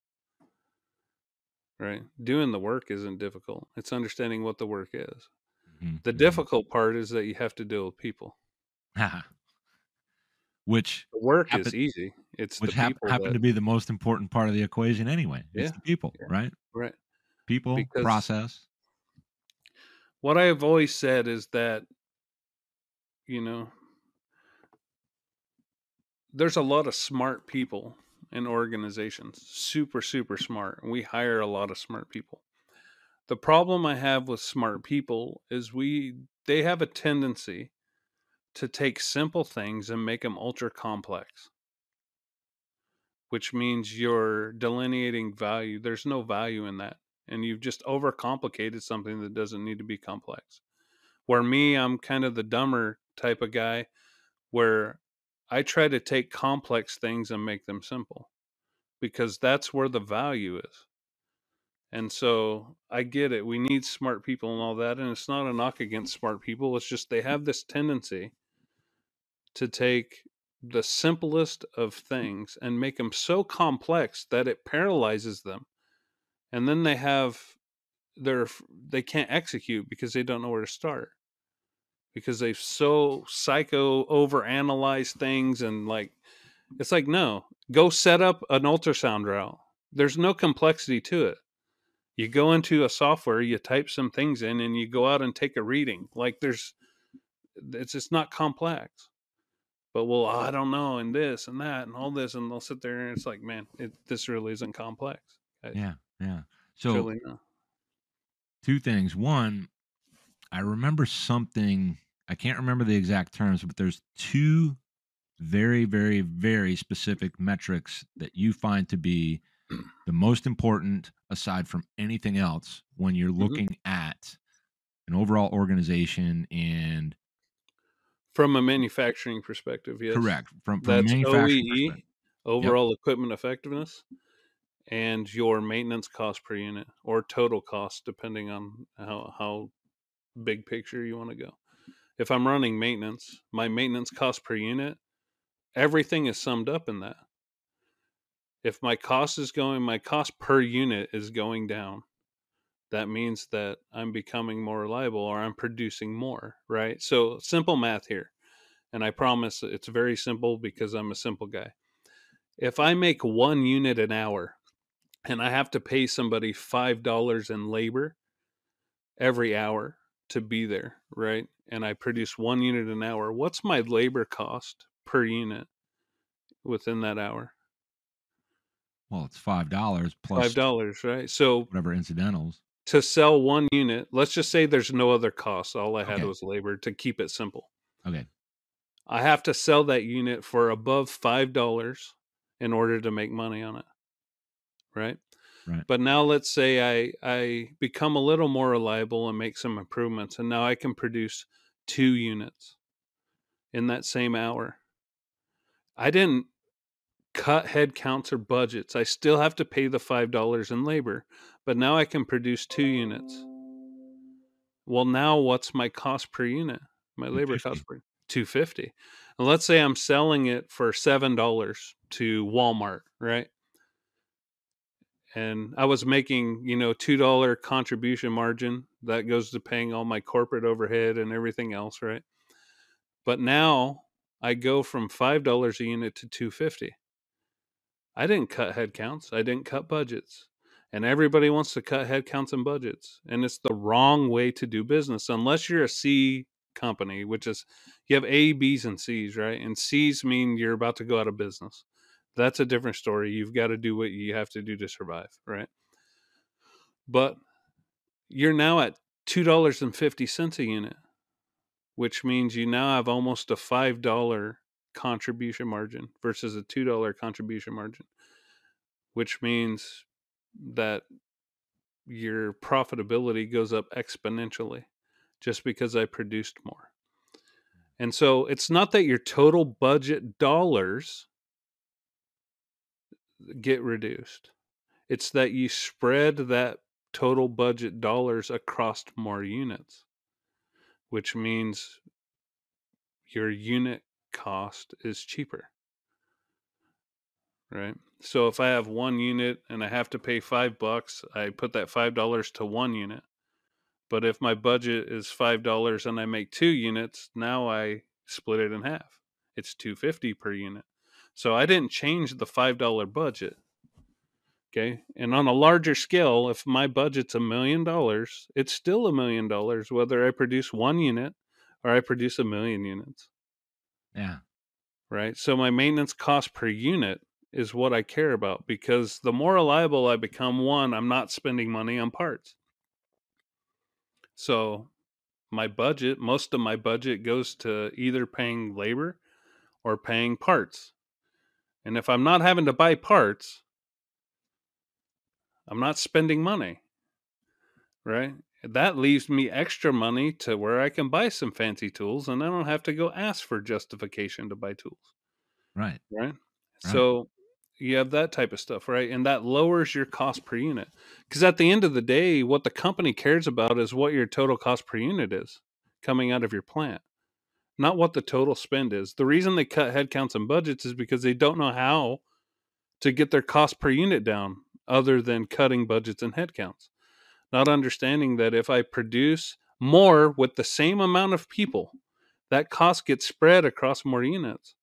Right? Doing the work isn't difficult. It's understanding what the work is. Hmm. The Hmm. difficult part is that you have to deal with people. which The work is happen, easy. It's the which people happen that, to be the most important part of the equation anyway. It's yeah, the people, yeah, right? right. People, Because process. what I have always said is that, you know, there's a lot of smart people in organizations, super, super smart. And we hire a lot of smart people. The problem I have with smart people is they have a tendency to take simple things and make them ultra complex, which means you're delineating value. There's no value in that. And you've just overcomplicated something that doesn't need to be complex. Where me, I'm kind of the dumber type of guy where I try to take complex things and make them simple because that's where the value is. And so I get it. We need smart people and all that. And it's not a knock against smart people. It's just they have this tendency to take the simplest of things and make them so complex that it paralyzes them. And then they can't execute because they don't know where to start because they've so psycho overanalyzed things. And like, it's like, no, go set up an ultrasound route. There's no complexity to it. You go into a software, you type some things in, and you go out and take a reading. Like, it's just not complex. But well, I don't know, and this and that and all this, and they'll sit there and it's like, man, this really isn't complex, guys. Yeah, yeah. It's So really not. two things. One, I remember something. I can't remember the exact terms, but there's two very, very, very specific metrics that you find to be the most important aside from anything else when you're Hmm. looking at an overall organization and From a manufacturing perspective, yes, correct from a that's manufacturing OEE, perspective. overall equipment effectiveness, and your maintenance cost per unit, or total cost, depending on how big picture you want to go. If I'm running maintenance, my maintenance cost per unit, everything is summed up in that. If my cost per unit is going down, that means that I'm becoming more reliable, or I'm producing more, right? So simple math here. And I promise it's very simple because I'm a simple guy. If I make 1 unit an hour and I have to pay somebody $5 in labor every hour to be there, right? And I produce 1 unit an hour, what's my labor cost per unit within that hour? Well, it's $5 plus $5, right? So whatever incidentals. to sell 1 unit, let's just say there's no other costs. All I had Okay. was labor to keep it simple. Okay. I have to sell that unit for above $5 in order to make money on it, right? Right. But now let's say I become a little more reliable and make some improvements, and now I can produce 2 units in that same hour. I didn't cut head counts or budgets. I still have to pay the $5 in labor, but now I can produce 2 units. Well, now what's my cost per unit? My labor 250. cost per $2.50. And let's say I'm selling it for $7 to Walmart, right? And I was making, $2 contribution margin that goes to paying all my corporate overhead and everything else, right? But now I go from $5 a unit to $2.50. I didn't cut headcounts. I didn't cut budgets. And everybody wants to cut headcounts and budgets. And it's the wrong way to do business unless you're a C company, which is you have A, B's, and C's, right? And C's mean you're about to go out of business. That's a different story. You've got to do what you have to do to survive, right? But you're now at $2.50 a unit, which means you now have almost a $5 contribution margin versus a $2 contribution margin, which means that your profitability goes up exponentially just because I produced more. And so it's not that your total budget dollars get reduced. It's that you spread that total budget dollars across more units, which means your unit cost is cheaper, right? So if I have 1 unit and I have to pay $5, I put that $5 to 1 unit. But if my budget is $5 and I make 2 units, now I split it in half. It's $2.50 per unit. So I didn't change the $5 budget. Okay. And on a larger scale, if my budget's $1 million, it's still $1 million, whether I produce 1 unit or I produce 1,000,000 units. Yeah. Right. So my maintenance cost per unit is what I care about, because the more reliable I become, one, I'm not spending money on parts. So most of my budget goes to either paying labor or paying parts. And if I'm not having to buy parts, I'm not spending money, right? That leaves me extra money to where I can buy some fancy tools and I don't have to go ask for justification to buy tools, Right. right? Right. So you have that type of stuff, right? And that lowers your cost per unit. Because at the end of the day, what the company cares about is what your total cost per unit is coming out of your plant, not what the total spend is. The reason they cut headcounts and budgets is because they don't know how to get their cost per unit down other than cutting budgets and headcounts. Not understanding that if I produce more with the same amount of people, that cost gets spread across more units.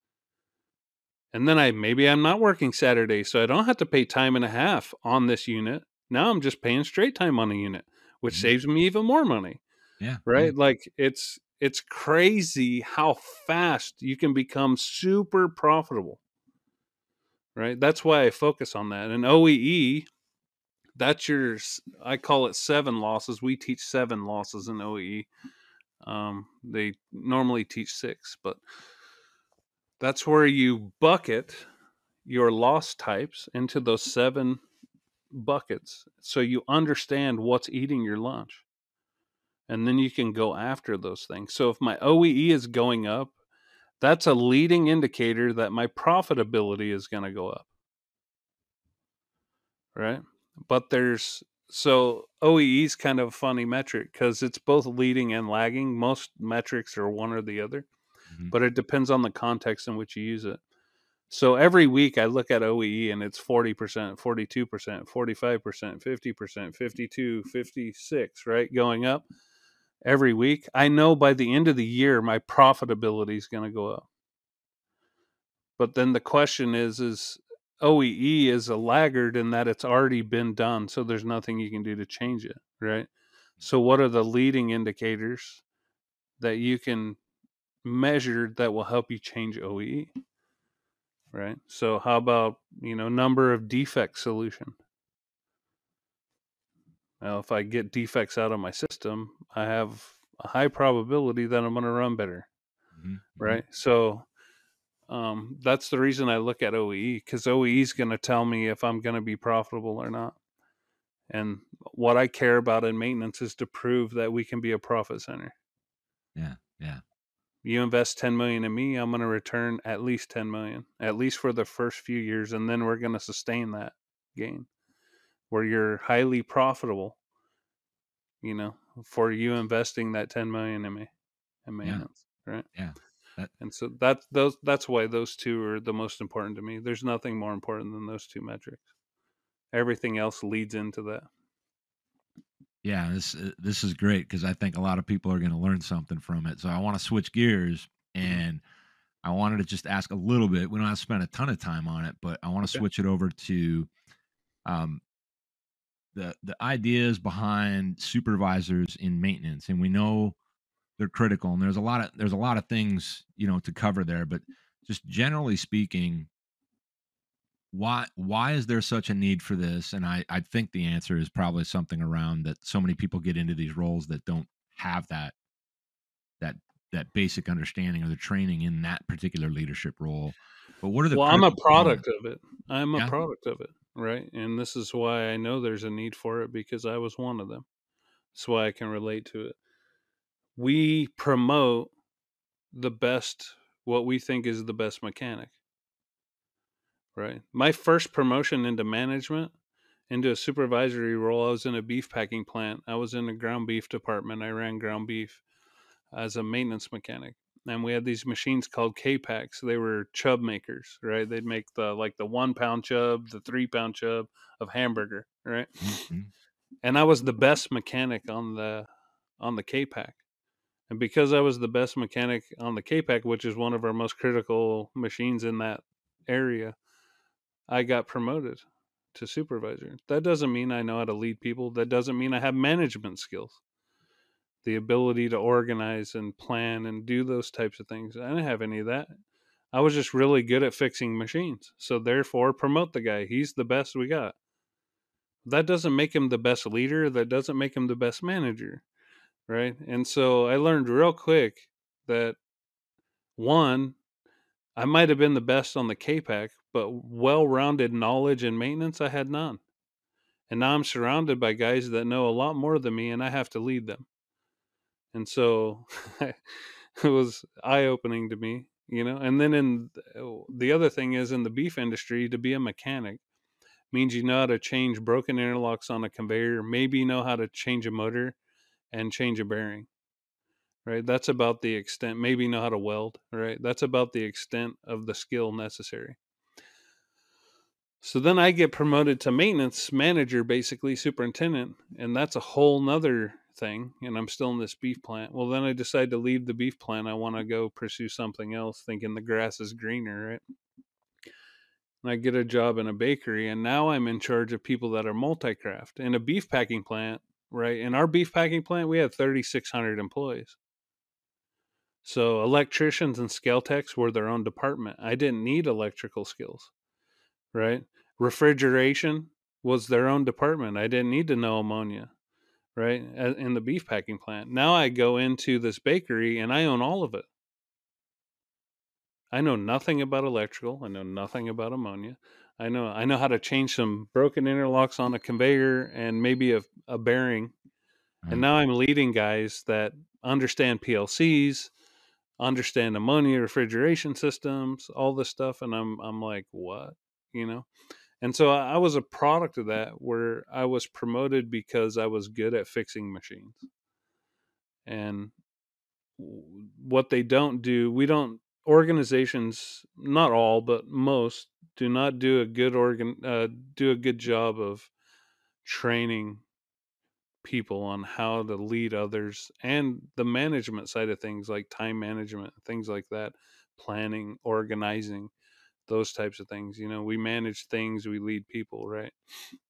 And then maybe I'm not working Saturday, so I don't have to pay time and a half on this unit. Now I'm just paying straight time on a unit, which Mhm. saves me even more money. Yeah. Right? Yeah. Like it's crazy how fast you can become super profitable. Right? That's why I focus on that. And OEE, that's I call it 7 losses. We teach 7 losses in OEE. They normally teach 6, but that's where you bucket your loss types into those 7 buckets so you understand what's eating your lunch. And then you can go after those things. So if my OEE is going up, that's a leading indicator that my profitability is going to go up. Right? But so OEE is kind of a funny metric because it's both leading and lagging. Most metrics are one or the other, Mm-hmm. but it depends on the context in which you use it. So every week I look at OEE and it's 40%, 42%, 45%, 50%, 52, 56, right? Going up every week. I know by the end of the year, my profitability is going to go up. But then the question is OEE is a laggard in that it's already been done. So there's nothing you can do to change it. Right. So what are the leading indicators that you can measure that will help you change OEE? Right. So how about, number of defect solution? Now, if I get defects out of my system, I have a high probability that I'm going to run better. Mm-hmm. Right. So that's the reason I look at OEE, because OEE is going to tell me if I'm going to be profitable or not. And what I care about in maintenance is to prove that we can be a profit center. Yeah. Yeah. You invest 10 million in me, I'm going to return at least 10 million, at least for the first few years. And then we're going to sustain that gain where you're highly profitable, for you investing that 10 million in me in Yeah. maintenance. Right. Yeah. That, And so that's why those two are the most important to me. There's nothing more important than those two metrics. Everything else leads into that. yeah. This is great because I think a lot of people are going to learn something from it. So I want to switch gears, Mhm. and I wanted to just ask a little bit. We don't have to spend a ton of time on it, but I want to Okay. switch it over to um, the ideas behind supervisors in maintenance, and we know they're critical, and there's a lot of things to cover there, but just generally speaking, why is there such a need for this? And I think the answer is probably something around that so many people get into these roles that don't have that that basic understanding or the training in that particular leadership role. But what are the Well, I'm a critical product components? of it. I'm a Yeah. product of it, right? And this is why I know there's a need for it, because I was one of them. That's why I can relate to it. We promote the best, what we think is the best mechanic, right? My first promotion into management, into a supervisory role, I was in a beef packing plant. I was in the ground beef department. I ran ground beef as a maintenance mechanic. And we had these machines called K-Packs. They were chub makers, right? They'd make the 1 pound chub, the 3 pound chub of hamburger, right? Mm-hmm. And I was the best mechanic on the K-Pack. And because I was the best mechanic on the K-Pack, which is one of our most critical machines in that area, I got promoted to supervisor. That doesn't mean I know how to lead people. That doesn't mean I have management skills, the ability to organize and plan and do those types of things. I didn't have any of that. I was just really good at fixing machines. So therefore, promote the guy. He's the best we got. That doesn't make him the best leader. That doesn't make him the best manager, right? And so I learned real quick that, one, I might have been the best on the K-Pack, but well-rounded knowledge and maintenance, I had none. And now I'm surrounded by guys that know a lot more than me, and I have to lead them. And so it was eye-opening to me, And then the other thing is, in the beef industry, to be a mechanic means you know how to change broken interlocks on a conveyor, maybe you know how to change a motor and change a bearing, right? That's about the extent. Maybe you know how to weld, right? That's about the extent of the skill necessary. So then I get promoted to maintenance manager, basically superintendent, and that's a whole nother thing. And I'm still in this beef plant. Well, then I decide to leave the beef plant. I want to go pursue something else, thinking the grass is greener, right? And I get a job in a bakery, and now I'm in charge of people that are multi-craft in a beef packing plant, right? In our beef packing plant, we have 3,600 employees. So electricians and scale techs were their own department. I didn't need electrical skills, right? Refrigeration was their own department. I didn't need to know ammonia, right? In the beef packing plant. Now I go into this bakery and I own all of it. I know nothing about electrical. I know nothing about ammonia. I know how to change some broken interlocks on a conveyor and maybe a bearing. And Right. now I'm leading guys that understand PLCs, understand ammonia refrigeration systems, all this stuff. And I'm like, what? You know? And so I was a product of that, where I was promoted because I was good at fixing machines. And what they don't do, we don't, organizations, not all, but most, do not do a good job of training people on how to lead others, and the management side of things, like time management, things like that, planning, organizing, those types of things. We manage things, we lead people, right?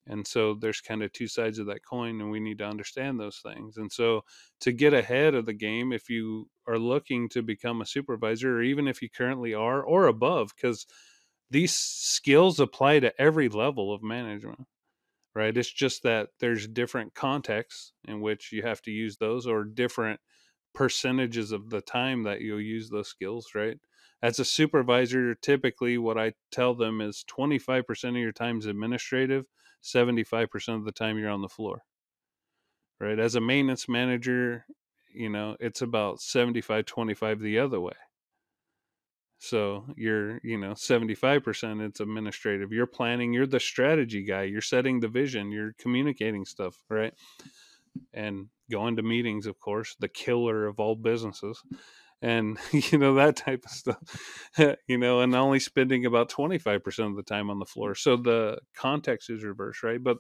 And so there's kind of two sides of that coin, and we need to understand those things. And so, to get ahead of the game, if you are looking to become a supervisor, or even if you currently are or above, because these skills apply to every level of management, right? It's just that there's different contexts in which you have to use those, or different percentages of the time that you'll use those skills, right? As a supervisor, typically what I tell them is 25% of your time is administrative, 75% of the time you're on the floor, right? As a maintenance manager, it's about 75-25 the other way. So you're, 75% it's administrative. You're planning, you're the strategy guy, you're setting the vision, you're communicating stuff, right? And going to meetings, of course, the killer of all businesses. And that type of stuff. And only spending about 25% of the time on the floor. So the context is reversed, right? But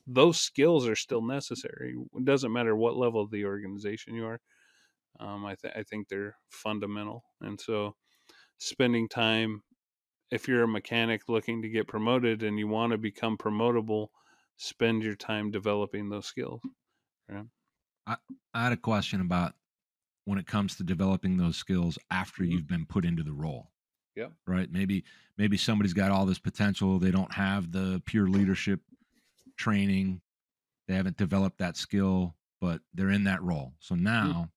those skills are still necessary. It doesn't matter what level of the organization you are. I think they're fundamental. And so, spending time, if you're a mechanic looking to get promoted and you want to become promotable, spend your time developing those skills. Right? I, I had a question about when it comes to developing those skills after Mm-hmm. you've been put into the role, Yeah. right? Maybe somebody's got all this potential, they don't have the pure leadership training, they haven't developed that skill, but they're in that role. So Mm-hmm. now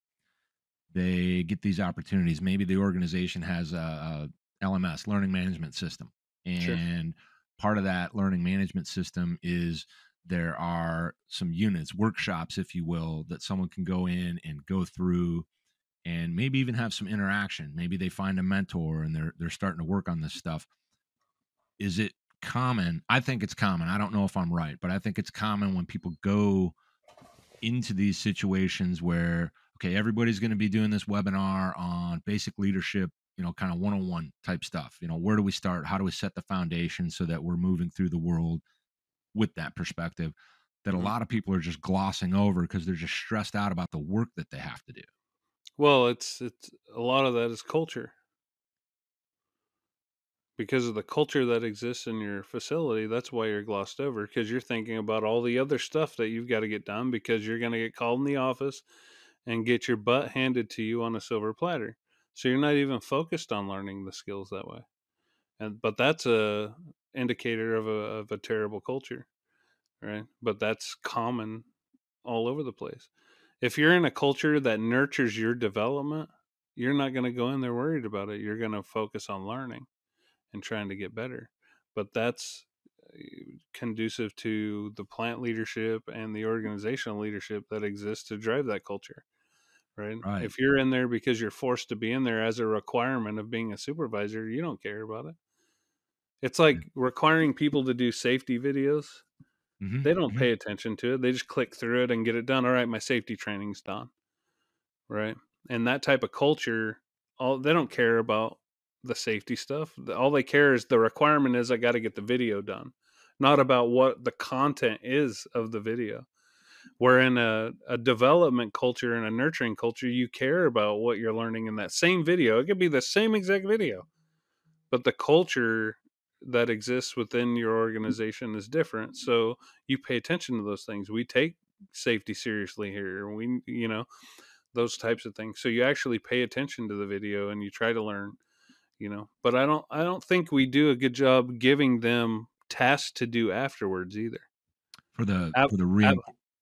they get these opportunities. Maybe the organization has a LMS, learning management system, Sure. and part of that learning management system is there are some units, workshops, if you will, that someone can go in and go through, and maybe even have some interaction. Maybe they find a mentor and they're starting to work on this stuff. Is it common? I think it's common. I don't know if I'm right, but I think it's common when people go into these situations where, okay, everybody's going to be doing this webinar on basic leadership, kind of 101 type stuff. Where do we start? How do we set the foundation so that we're moving through the world with that perspective, that a Mm-hmm. lot of people are just glossing over because they're just stressed out about the work that they have to do? Well, it's a lot of that is culture, because of the culture that exists in your facility. That's why you're glossed over, because you're thinking about all the other stuff that you've got to get done, because you're going to get called in the office and get your butt handed to you on a silver platter. So you're not even focused on learning the skills that way. But that's a indicator of a terrible culture, right? But that's common all over the place. If you're in a culture that nurtures your development, you're not going to go in there worried about it. You're going to focus on learning and trying to get better. But that's conducive to the plant leadership and the organizational leadership that exists to drive that culture, right? Right. If you're in there because you're forced to be in there as a requirement of being a supervisor, you don't care about it. It's like requiring people to do safety videos. Mm-hmm. They don't Mm-hmm. pay attention to it. They just click through it and get it done. All right, my safety training's done, right? And that type of culture, all they don't care about the safety stuff. All they care is the requirement is I got to get the video done, not about what the content is of the video. Where in a development culture and a nurturing culture, you care about what you're learning in that same video. It could be the same exact video, but the culture that exists within your organization is different. So you pay attention to those things. We take safety seriously here. Those types of things. So you actually pay attention to the video and you try to learn, but I don't think we do a good job giving them tasks to do afterwards either. For the App, for the app,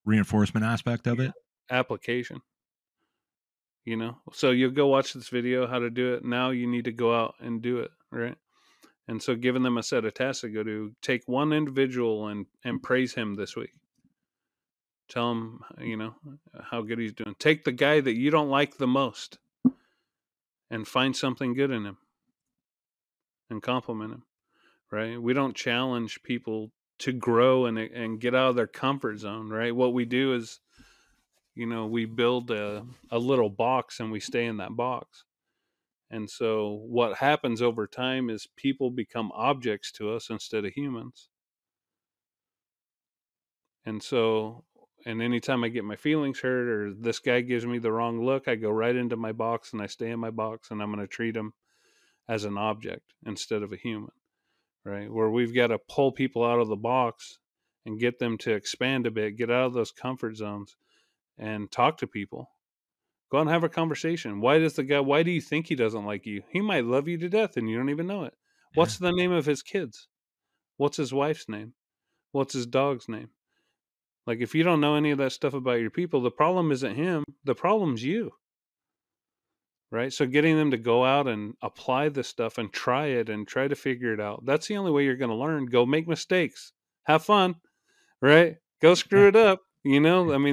reinforcement aspect of yeah, it. application. So you'll go watch this video how to do it. Now you need to go out and do it, right? And so giving them a set of tasks to go do, take one individual and praise him this week. Tell him, how good he's doing. Take the guy that you don't like the most and find something good in him and compliment him, right? We don't challenge people to grow and get out of their comfort zone, right? What we do is, we build a little box and we stay in that box. And so what happens over time is people become objects to us instead of humans. And so, and anytime I get my feelings hurt or this guy gives me the wrong look, I go right into my box and I stay in my box, and I'm going to treat him as an object instead of a human, right? Where we've got to pull people out of the box and get them to expand a bit, get out of those comfort zones and talk to people. Go out and have a conversation. Why do you think he doesn't like you? He might love you to death and you don't even know it. Yeah. What's the name of his kids? What's his wife's name? What's his dog's name? Like, if you don't know any of that stuff about your people, the problem isn't him. The problem's you, right? So getting them to go out and apply this stuff and try it and try to figure it out. That's the only way you're going to learn. Go make mistakes. Have fun, right? Go Yeah. screw it up. I mean,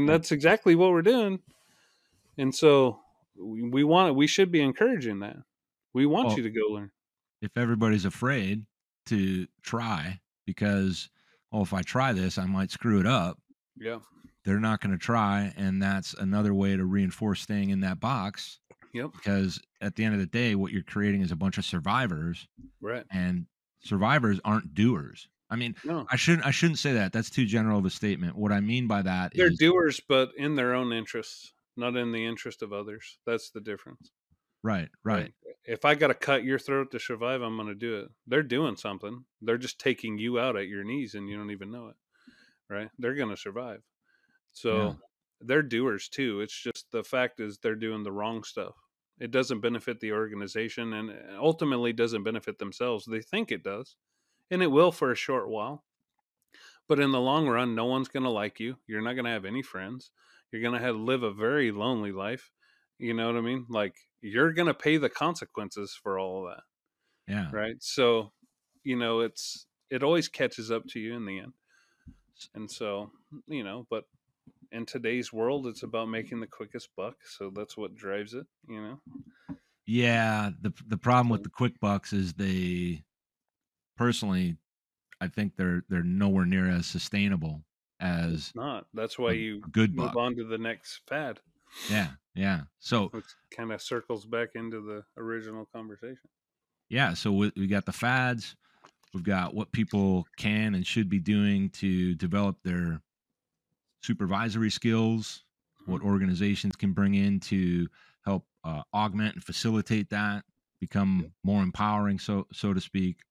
Yeah. that's exactly what we're doing. And so we should be encouraging that. We want Well, you to go learn. if everybody's afraid to try because, oh, if I try this, I might screw it up, Yeah. they're not going to try. And that's another way to reinforce staying in that box, Yep. because at the end of the day, what you're creating is a bunch of survivors, Right. and survivors aren't doers. I mean, No. I shouldn't say that. That's too general of a statement. What I mean by that They're is, doers, but in their own interests, not in the interest of others. That's the difference. right, Right. right. If I got to cut your throat to survive, I'm going to do it. They're doing something. They're just taking you out at your knees and you don't even know it. Right. They're going to survive. Yeah. So they're doers too. It's just the fact is they're doing the wrong stuff. It doesn't benefit the organization and ultimately doesn't benefit themselves. They think it does, and it will for a short while. But in the long run, no one's going to like you. You're not going to have any friends. You're going to have live a very lonely life. You know what I mean? Like, you're going to pay the consequences for all of that. Yeah. Right. So, it always catches up to you in the end. And so, but in today's world, it's about making the quickest buck. So that's what drives it. Yeah. The problem with So the quick bucks is they personally, I think they're nowhere near as sustainable it's as not. That's why you a good move buck. on to the next fad, Yeah. Yeah. So which kind of circles back into the original conversation. yeah. So we got the fads. We've got what people can and should be doing to develop their supervisory skills, Hmm. what organizations can bring in to help augment and facilitate that, Yep. become more empowering, so to speak.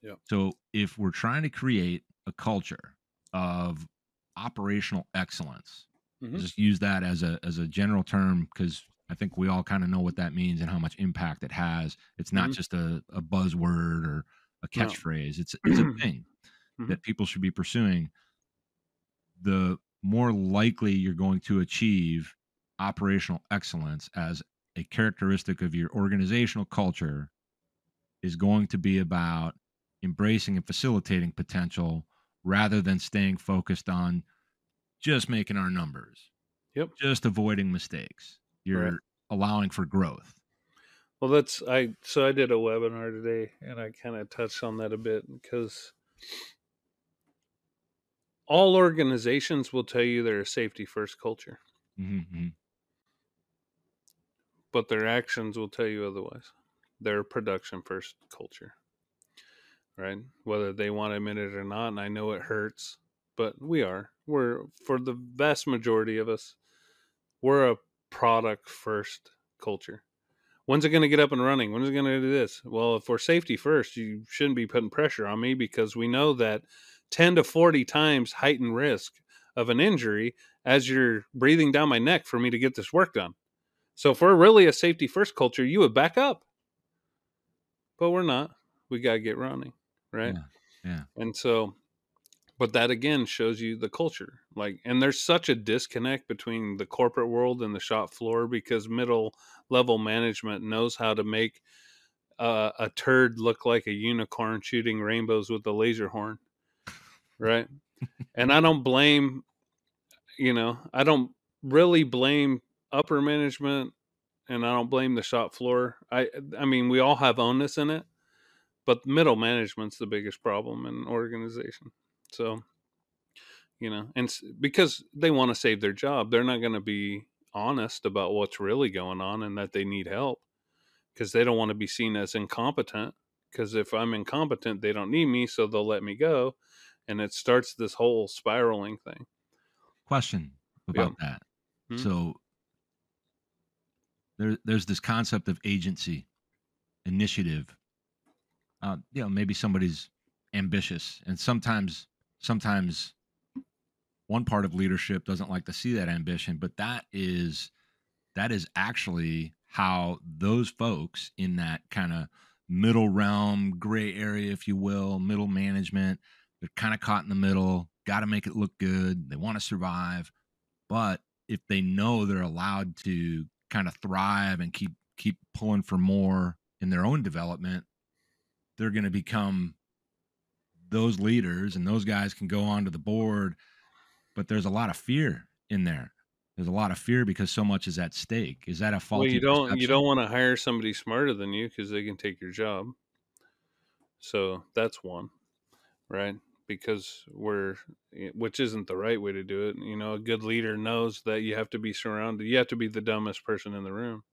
Yep. So if we're trying to create a culture of operational excellence, Hmm. I'll just use that as a general term, because I think we all kind of know what that means and how much impact it has. It's not Hmm. just a buzzword or a No. catchphrase. It's a thing Hmm. that people should be pursuing. The more likely you're going to achieve operational excellence as a characteristic of your organizational culture is going to be about embracing and facilitating potential rather than staying focused on just making our numbers, Yep. just avoiding mistakes. Right. You're allowing for growth. Well, I did a webinar today and I kind of touched on that a bit because all organizations will tell you they're a safety first culture, Mm-hmm. but their actions will tell you otherwise. They're a production first culture, right? Whether they want to admit it or not. And I know it hurts, but we're, for the vast majority of us, we're a product first culture. When's it going to get up and running? When is it going to do this? Well, if we're safety first, you shouldn't be putting pressure on me because we know that 10 to 40 times heightened risk of an injury as you're breathing down my neck for me to get this work done. So if we're really a safety first culture, you would back up, but we're not. We got to get running, right? Yeah. Yeah. And so, but that again shows you the culture. Like, and there's such a disconnect between the corporate world and the shop floor because middle level management knows how to make a turd look like a unicorn shooting rainbows with a laser horn, right? And I don't really blame upper management and I don't blame the shop floor. I mean, we all have onus in it, but middle management's the biggest problem in an organization. So, and because they want to save their job, they're not going to be honest about what's really going on and that they need help, because they don't want to be seen as incompetent. Because if I'm incompetent, they don't need me, so they'll let me go, and it starts this whole spiraling thing. Question Yeah. about that. Hmm. So there's this concept of agency, initiative. Maybe somebody's ambitious, and sometimes one part of leadership doesn't like to see that ambition, but that is actually how those folks in that kind of middle realm, gray area, if you will, middle management, they're kind of caught in the middle, got to make it look good. They want to survive. But if they know they're allowed to kind of thrive and keep pulling for more in their own development, they're going to become those leaders, and those guys can go onto the board. But there's a lot of fear in there. There's a lot of fear because so much is at stake. Is that a Well, faulty you don't perception? want to hire somebody smarter than you because they can take your job. So that's one, right? Because which isn't the right way to do it. A good leader knows that you have to be surrounded. You have to be the dumbest person in the room.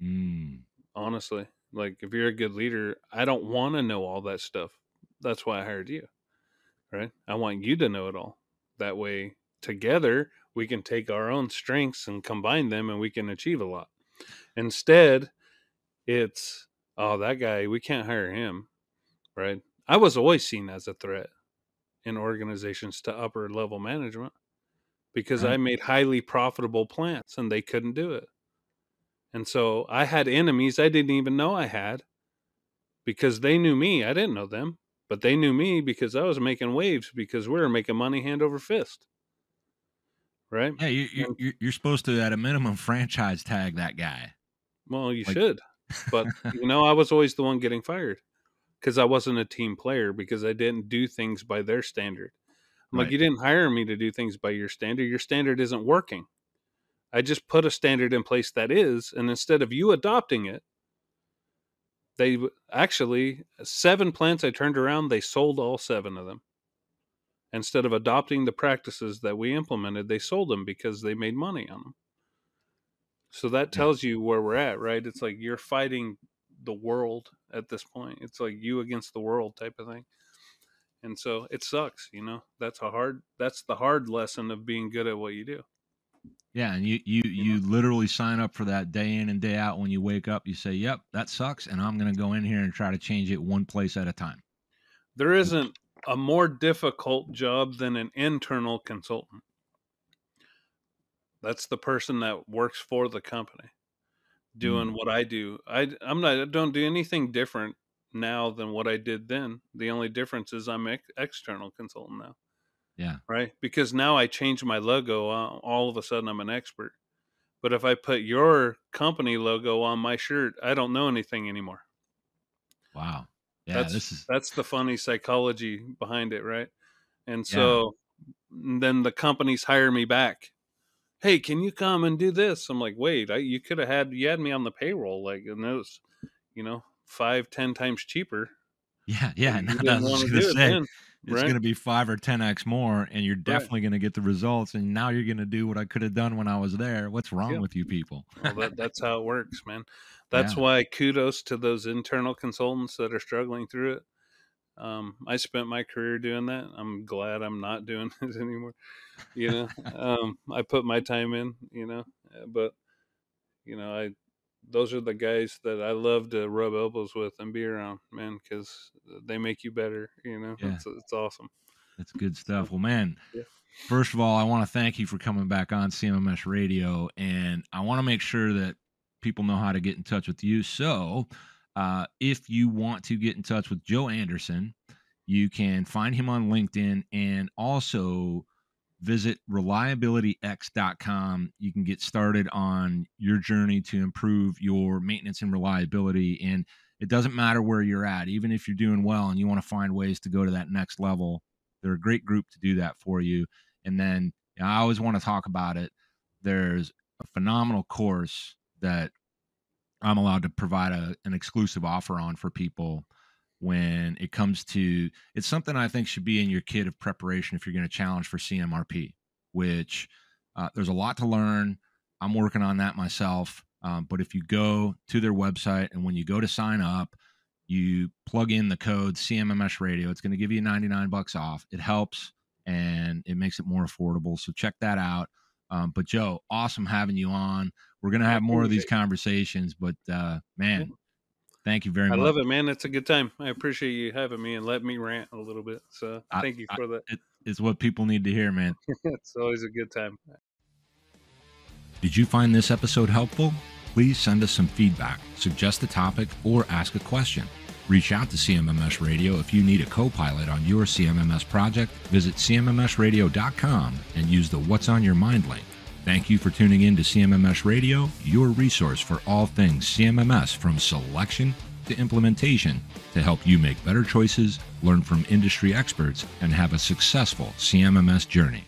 Mm, Honestly, like if you're a good leader, I don't want to know all that stuff. That's why I hired you, right? I want you to know it all. That way, together, we can take our own strengths and combine them, and we can achieve a lot. Instead, it's, oh, that guy, we can't hire him, right? I was always seen as a threat in organizations to upper level management because I right. made highly profitable plants and they couldn't do it. And so I had enemies I didn't even know I had because they knew me. I didn't know them, but they knew me because I was making waves because we were making money hand over fist, right? Yeah, And you're supposed to, at a minimum, franchise tag that guy. well, you Like, should, but I was always the one getting fired because I wasn't a team player because I didn't do things by their standard. I'm like, right. you didn't hire me to do things by your standard. Your standard isn't working. I just put a standard in place that is, and instead of you adopting it, they actually 7 plants I turned around, they sold all 7 of them. Instead of adopting the practices that we implemented, they sold them because they made money on them. So that Yeah. tells you where we're at, right? It's like you're fighting the world at this point. It's like you against the world type of thing. And so it sucks. That's the hard lesson of being good at what you do. Yeah, and you You know, you literally sign up for that day in and day out. When you wake up, you say, "Yep, that sucks," and I'm going to go in here and try to change it one place at a time. there isn't a more difficult job than an internal consultant. That's the person that works for the company doing Mm, what I do. I don't do anything different now than what I did then. The only difference is I'm external consultant now, yeah. right? Because now I change my logo. All of a sudden, I'm an expert. But if I put your company logo on my shirt, I don't know anything anymore. Wow. Yeah. That's This is. that's the funny psychology behind it, right? And Yeah. so then the companies hire me back. Hey, can you come and do this? I'm like, wait, you could have you had me on the payroll, like, and it was 5-10 times cheaper, Yeah. but Yeah. No, you I didn't was just want going to to do it say then, it's right? going to be 5 or 10x more, and you're Right. definitely going to get the results. And now you're going to do what I could have done when I was there. What's wrong Yeah. with you people? Well, that's how it works, man. That's Yeah. why kudos to those internal consultants that are struggling through it. I spent my career doing that. I'm glad I'm not doing it anymore. I put my time in, but I those are the guys that I love to rub elbows with and be around, man, because they make you better. Yeah. It's awesome. That's good So stuff. Well, man, yeah, first of all, I want to thank you for coming back on CMMS Radio, and I want to make sure that people know how to get in touch with you. So, if you want to get in touch with Joe Anderson, you can find him on LinkedIn and also visit reliabilityx.com. You can get started on your journey to improve your maintenance and reliability. And it doesn't matter where you're at, even if you're doing well and you want to find ways to go to that next level, they're a great group to do that for you. And then I always want to talk about it. There's a phenomenal course that I'm allowed to provide an exclusive offer on for people when it comes to it's something I think should be in your kit of preparation if you're going to challenge for CMRP, which there's a lot to learn. I'm working on that myself. But if you go to their website and when you go to sign up, you plug in the code CMMSradio, it's going to give you $99 off. It helps and it makes it more affordable. So check that out. But Joe, awesome having you on. We're going to I have more of these appreciate conversations, but it. Yeah. man, thank you very I much. love it, man. It's a good time. I appreciate you having me and let me rant a little bit. So thank you for that. It's what people need to hear, man. It's always a good time. Did you find this episode helpful? Please send us some feedback, suggest a topic, or ask a question. Reach out to CMMS Radio if you need a co-pilot on your CMMS project. Visit CMMSradio.com and use the What's on Your Mind link. Thank you for tuning in to CMMS Radio, your resource for all things CMMS from selection to implementation to help you make better choices, learn from industry experts, and have a successful CMMS journey.